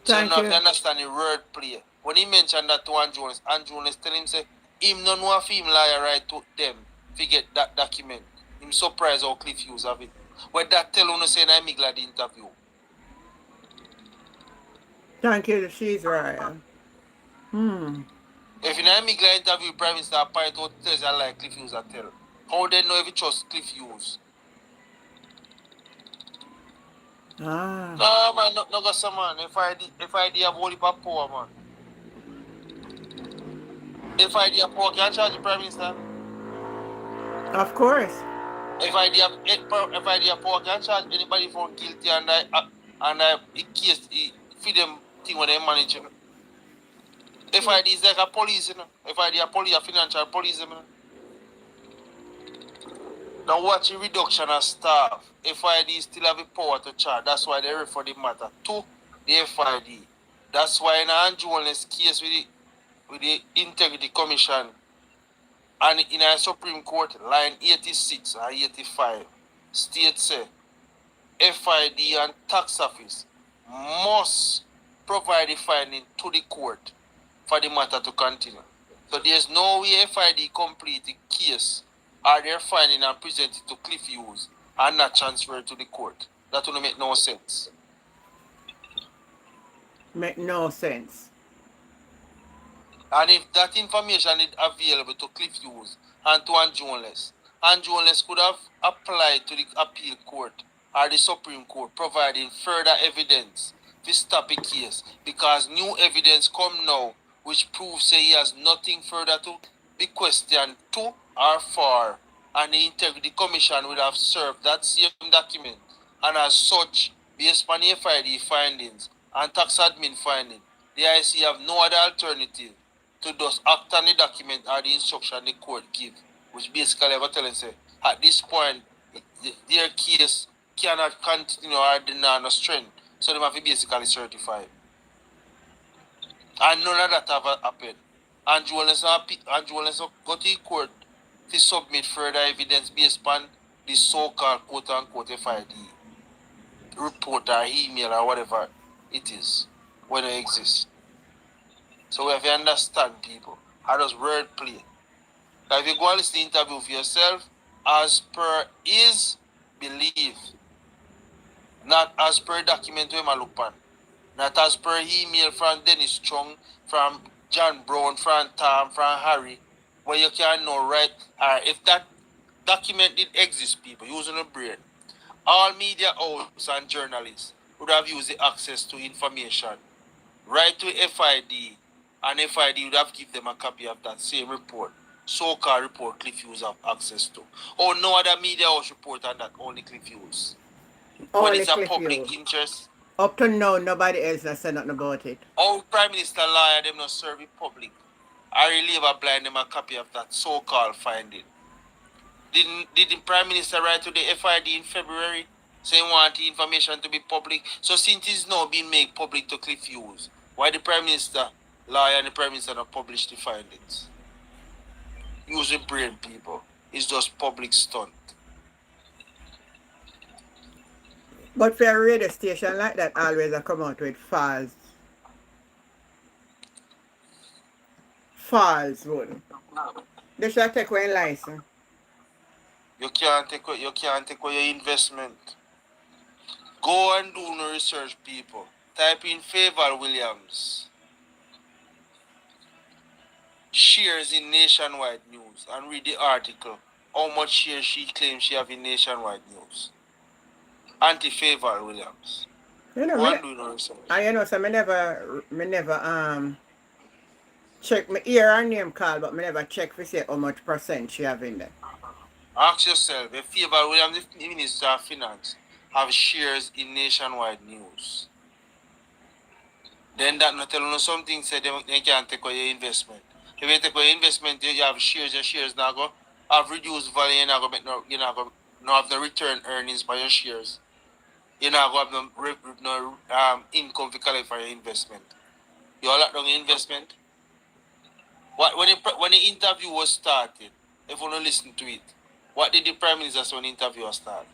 So now if you understand the word play. When he mentioned that to Andrew Jones tell him say him no know if him lie right to them to get that document. Him surprised how Cliff Hughes have it. But that tell him say I'm glad the interview. Thank you, she's right. If you know glad interview Prime Minister appoint out tells you like Cliff Hughes a tell. How they know if you trust Cliff Hughes? No man, no go some man. If I have all the power man. If I have power, can charge the Prime Minister? Of course. If I have power, can charge anybody for guilty and I case feed them thing when they manage. You know? If I is like a police, you know. If I a police, a financial police, you know. Now watch the reduction of staff. FID still have the power to charge. That's why they refer the matter to the FID. That's why in Andrew Wellness case with the Integrity Commission and in a Supreme Court, line 86 and 85, states say FID and tax office must provide the finding to the court for the matter to continue. So there's no way FID complete the case or their finding and present it to Cliff Hughes and not transfer it to the court. That will make no sense. Make no sense. And if that information is available to Cliff Hughes and to Andrew Wellness could have applied to the appeal court or the Supreme Court providing further evidence to stop the case because new evidence come now which proves say he has nothing further to be questioned to or for, and the Integrity Commission would have served that same document, and as such, based on the FID findings and tax admin finding, the IC have no other alternative to just act on the document or the instruction the court give, which basically ever telling say at this point their case cannot continue or deny no strength, so they have to basically certify. And none of that have happened. Andrew Wellness go to the court to submit further evidence based on the so-called quote-unquote FID. report or email or whatever it is when it exists. So we have to understand people. How does word play? Like if you go and listen to the interview for yourself, as per his belief, not as per document we look on, not as per email from Dennis Chung, from John Brown, from Tom, from Harry, where you can know right, or if that document did exist, people using a brain, all media outlets and journalists would have used the access to information right to FID, and FID would have given them a copy of that same report, so-called report Cliff Hughes have access to. Or no other media house report on that, only Cliff Hughes. When Only it's a Cliff public you. interest, Up to now, nobody else has said nothing about it. our Prime Minister liar them not serve the public. I Labour blind them a copy of that so-called finding. Did the Prime Minister write to the FID in February saying want the information to be public? So since it's now being made public to Cliff Hughes, why the Prime Minister lie and the Prime Minister not publish the findings? Using brain, people. It's just public stunt. But for a radio station like that, always I come out with false one. They should take one license. You can't take away your investment. Go and do no research, people. Type in Favor Williams. Shares in Nationwide News and read the article. How much shares she claims she have in Nationwide News. Anti-Favor Williams. You know, Go and do no research. and you know, so me never check me hear her name call, but me never check to see how much percent she have in there. Ask yourself if Favor Williams, the Minister of Finance, have shares in Nationwide News. Then that not tell you something, say they can't take away your investment. If you take away your investment, you have shares, your shares now go have reduced value, you're not going to have the return earnings by your shares. You're not going to have no income to collect for your investment. You all lock down your investment. When the interview was started, if you don't listen to it, what did the Prime Minister say when the interview was started?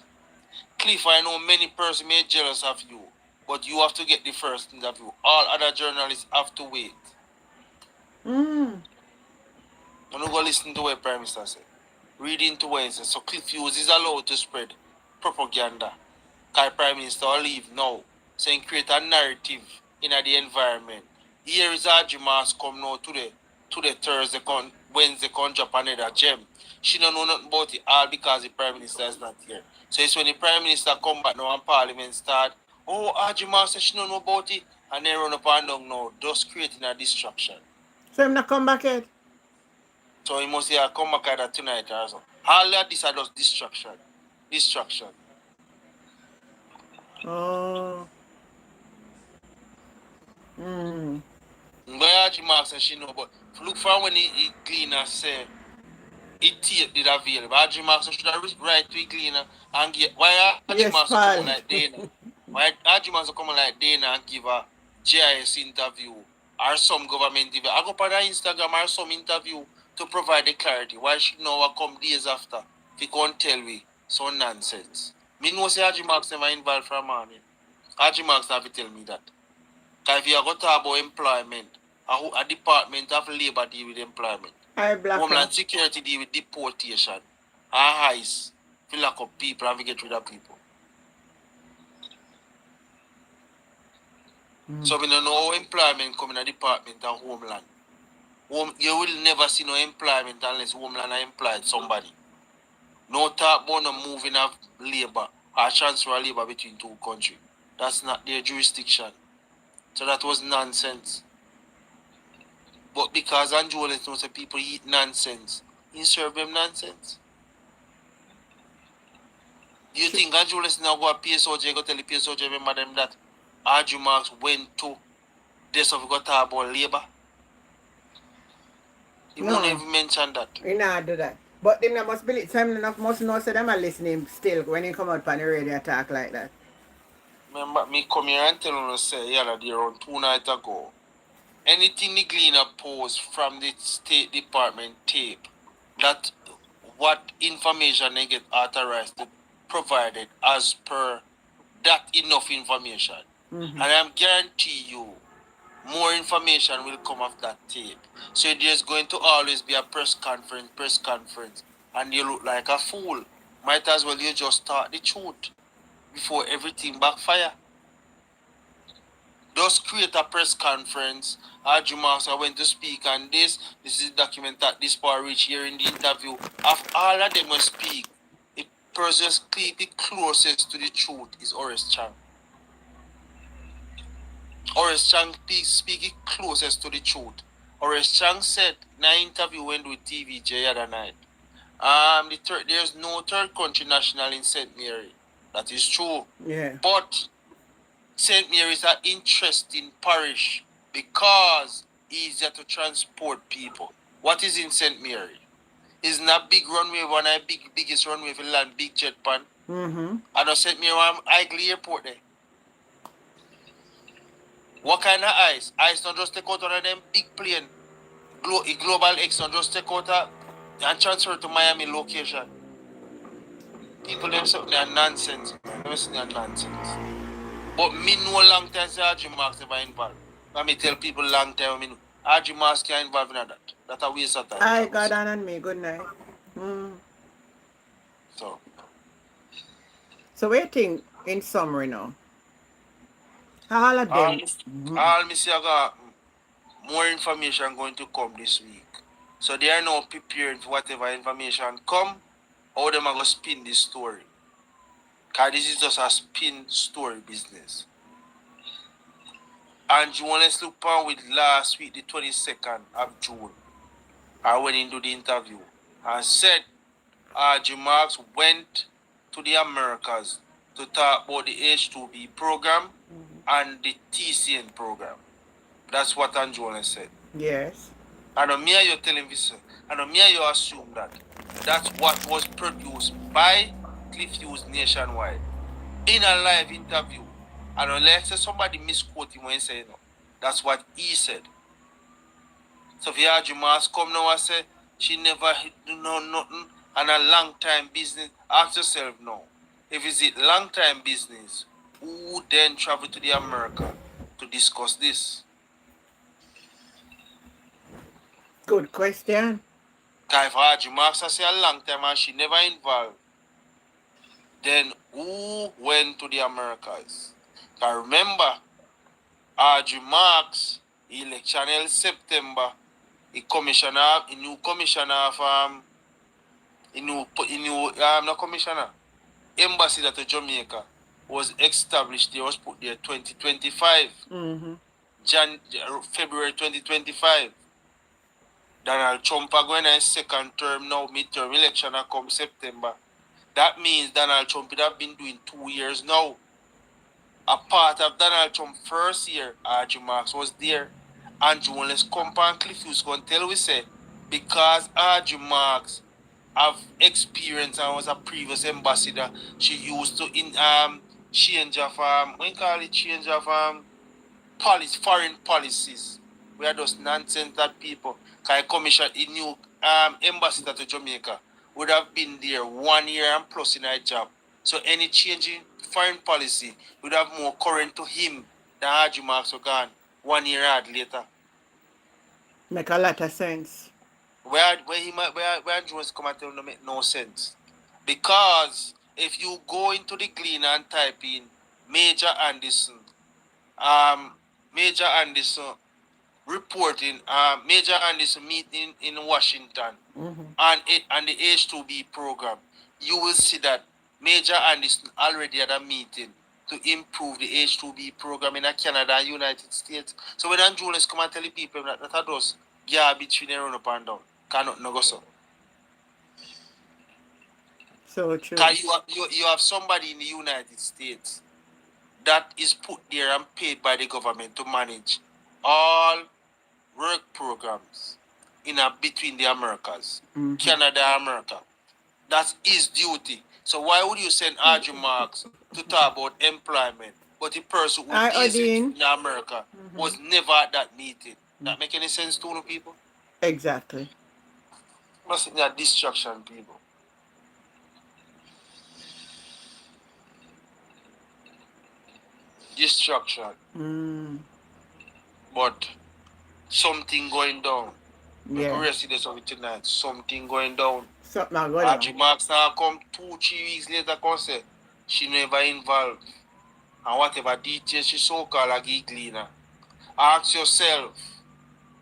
Cliff, I know many persons may jealous of you, but you have to get the first interview. All other journalists have to wait. Mm. You don't go listen to what the Prime Minister said. Read into what he says. So Cliff Hughes is allowed to spread propaganda. Because the Prime Minister will leave now, saying create a narrative in the environment. Here is Ajimas come now to the Thursday, Wednesday, come drop another gem. She don't know nothing about it all because the Prime Minister is not here. So it's when the Prime Minister come back now and Parliament start, oh, Ajimas says she don't know about it, and then run up and down now, just creating a distraction. So him not come back yet? So he must have come back either tonight or so. All of this are just distraction. Distraction. Oh. Mm. Where Ajimas says she know, but look for when he cleaner say it tape did available. Ajimas should have right to cleaner and get why Yes, Ajimas pal. come like Dana. Why Ajimas come like Dana and give a GIS interview or some government interview. I go on Instagram or some interview to provide the clarity. Why should now come days after if you can't tell me some nonsense? Me know say Ajimas never involved from morning. Ajimas have to tell me that. Because if you go talk about employment, a Department of Labour deal with employment. I black Homeland Security deal with deportation and heist. We lock up people and we get rid of people. So we don't know how employment come in a Department of Homeland. You will never see no employment unless Homeland has employed somebody. No talk about no moving of labour or transfer of labour between two countries. That's not their jurisdiction. So that was nonsense. But because Andrew knows that people eat nonsense, he serve them nonsense. Do you think Andrew now go to PSOJ, go tell the PSOJ, remember them that Andrew Marks went to this of got talk about labour? He won't even mention that. He not do that. But them must believe, some enough must know so them are listening still when he come out on the radio talk like that. Remember, me come here and tell you, say, yeah, they around 2 nights ago. Anything the Gleaner post from the State Department tape, that what information they get authorized to provide it as per that enough information. And I'm guarantee you, more information will come off that tape. So there's going to always be a press conference, and you look like a fool. Might as well you just start the truth before everything backfire. Just create a press conference. Haji Marks, I went to speak on this. This is document that this part reach here in the interview. Of all of them will speak, the person the closest to the truth is Horace Chang. Horace Chang speaking closest to the truth. Horace Chang said in an interview went with TVJ the other night, there's no third country national in St. Mary. That is true. Yeah. But St. Mary is an interesting parish because easier to transport people. What is in St. Mary? It's not big runway, one of the biggest runway for land, big jet pan. Mm-hmm. I know St. Mary one Igley airport there. What kind of ice? Ice don't just take out one of them big plane. Global X don't just take out and transfer to Miami location. People them something are nonsense. Them something are nonsense. But me know long time say Haji Marks never involved. Let me tell people long time me know. Haji Marks can't involve in that. That's a waste of time. I got on and me. Good night. So what you think in summary now? All of them. All me say I got more information going to come this week. So they are now preparing for whatever information come, how them are going to spin this story. Because this is just a spin story business. And you want to look on with last week, the 22nd of June, I went into the interview and said Haji Marks went to the Americas to talk about the H2B program and the TCN program. That's what Anjola said. Yes. And on me you're telling this, and on me you assume that that's what was produced by Cliff Hughes nationwide in a live interview. And unless somebody misquote him when he say no, that's what he said. So if Haji Marks come now and say she never know nothing and a long time business, ask yourself now, if it's a long time business, who then travel to the America to discuss this? Good question. If Haji Marks say a long time and she never involved, then who went to the Americas? Because remember, Haji Marks, election in September, the new commissioner of not commissioner, ambassador to Jamaica was established there, was put there 2025. February 2025. Donald Trump are going in second term now, midterm election come September. That means Donald Trump would have been doing 2 years now. A part of Donald Trump's first year, Haji Marks was there. And journalists come and Cliff Hughes going to tell we say, because Haji Marks have experience and was a previous ambassador, she used to change of foreign policies. We are just nonsense that people. Because I commissioned a new ambassador to Jamaica would have been there 1 year and plus in a job. So any change in foreign policy would have more current to him than Haji Marks were gone 1 year later. Make a lot of sense. Where Jones come and tell you make no sense. Because if you go into the Glean and type in Major Anderson reporting Major Anderson meeting in Washington and the H2B program, you will see that Major Anderson already had a meeting to improve the H2B program in Canada and United States. So when journalists come and tell the people that are those garbage between run up and down, cannot no go so. So true. Because you have somebody in the United States that is put there and paid by the government to manage all work programs between the Americas, Canada and America. That's his duty. So why would you send Haji Marks to talk about employment, but the person who is in America was never at that meeting? That make any sense to the people? Exactly. Must be a distraction, people. destruction. Mm. But something going down. Yeah. We rest this of it tonight. Something going down. Something I go down. Archie Marks now come 2-3 weeks later come say she never involved. And whatever details she so called a geek cleaner. Ask yourself,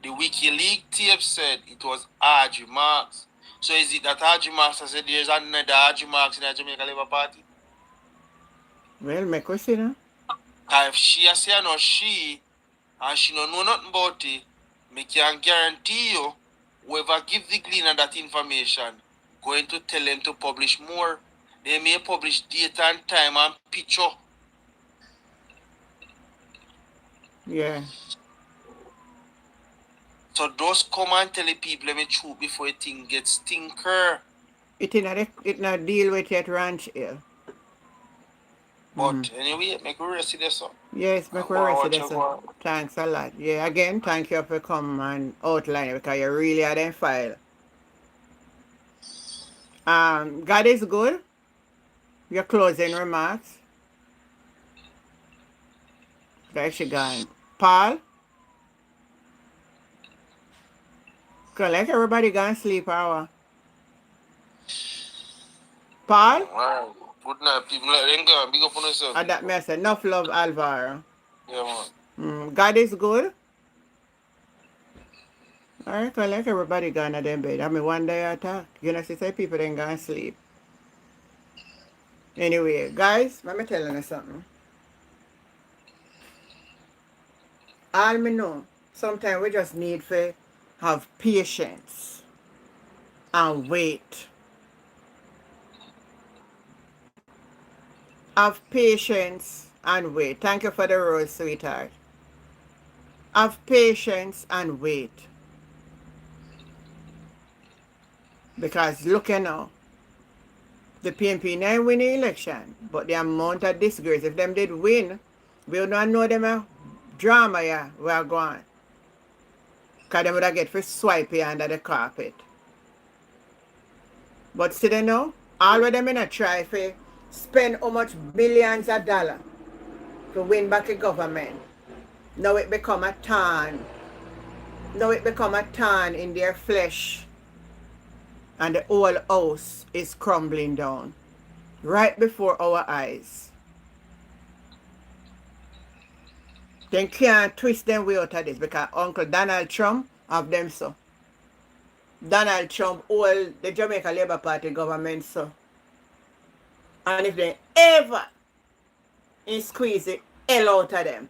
the WikiLeaks tape said it was Archie Marks. So is it that Archie Marks has said there's another Archie Marks in the Jamaica Labour Party? Well, make us see now. If she has said no she and she don't know nothing about it, me can guarantee you whoever give the cleaner that information going to tell them to publish more. They may publish date and time and picture. Yeah. So just come and tell the people let me truth before the thing gets stinker. It not deal with yet ranch here. But anyway, make we rest this up. Yes, make we rest this up. Thanks a lot. Yeah, again, thank you for coming and outline it because you really are in file. God is good. Your closing remarks. There she gone. Paul? Let everybody go and sleep hour. Paul? Wow. Good night, people. Let them go. Big up on yourself. And that mess. Enough love, Alvaro. Yeah, man. God is good. Alright, let everybody go in their bed. I mean, one day attack. You know, she say people then go and sleep. Anyway, guys, let me tell you something. All me know, sometimes we just need to have patience and wait. Have patience and wait. Thank you for the rose, sweetheart. Have patience and wait. Because look at now, the PNP now win the election, but the amount of disgrace, if them did win, we don't know them a drama yeah, we are going. Because them would have get for swipe here under the carpet. But still you know, all of them in a try for spend how much billions of dollars to win back a government. Now it become a thorn. Now it become a thorn in their flesh. And the whole house is crumbling down. Right before our eyes. They can't twist them way out of this because Uncle Donald Trump have them so. Donald Trump hold the Jamaica Labour Party government so. And if they ever squeeze the hell out of them,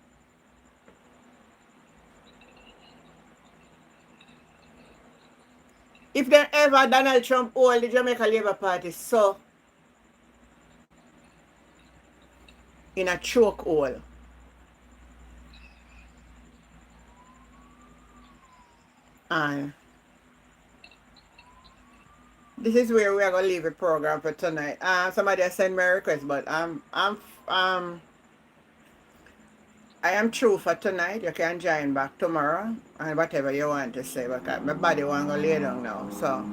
if they ever Donald Trump hold the Jamaica Labour Party so in a choke hole, and this is where we are gonna leave the program for tonight. Somebody has sent me a request, but I am through for tonight. You can join back tomorrow and whatever you want to say because my body want to lay down now. So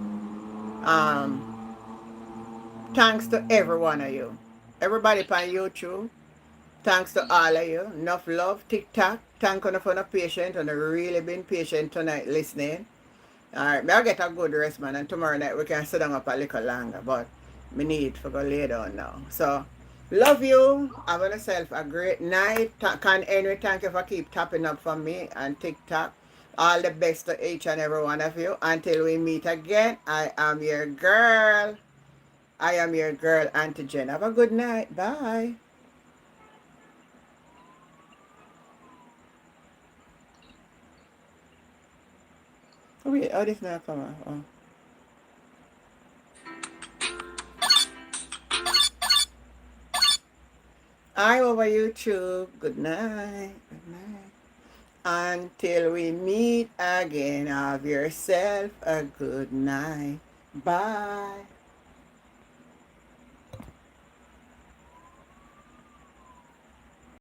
thanks to every one of you. Everybody on YouTube. Thanks to all of you. Enough love. TikTok. Thank you for the patient and really been patient tonight listening. Alright, I'll get a good rest, man, and tomorrow night we can sit down up a little longer, but me need to go lay down now. So, love you. Have yourself a great night. Can Henry, thank you for keep tapping up for me and TikTok. All the best to each and every one of you. Until we meet again, I am your girl. I am your girl, Auntie Jen. Have a good night. Bye. Oh, wait, oh, this not come on. I over YouTube. Good night. Good night. Until we meet again, have yourself a good night. Bye.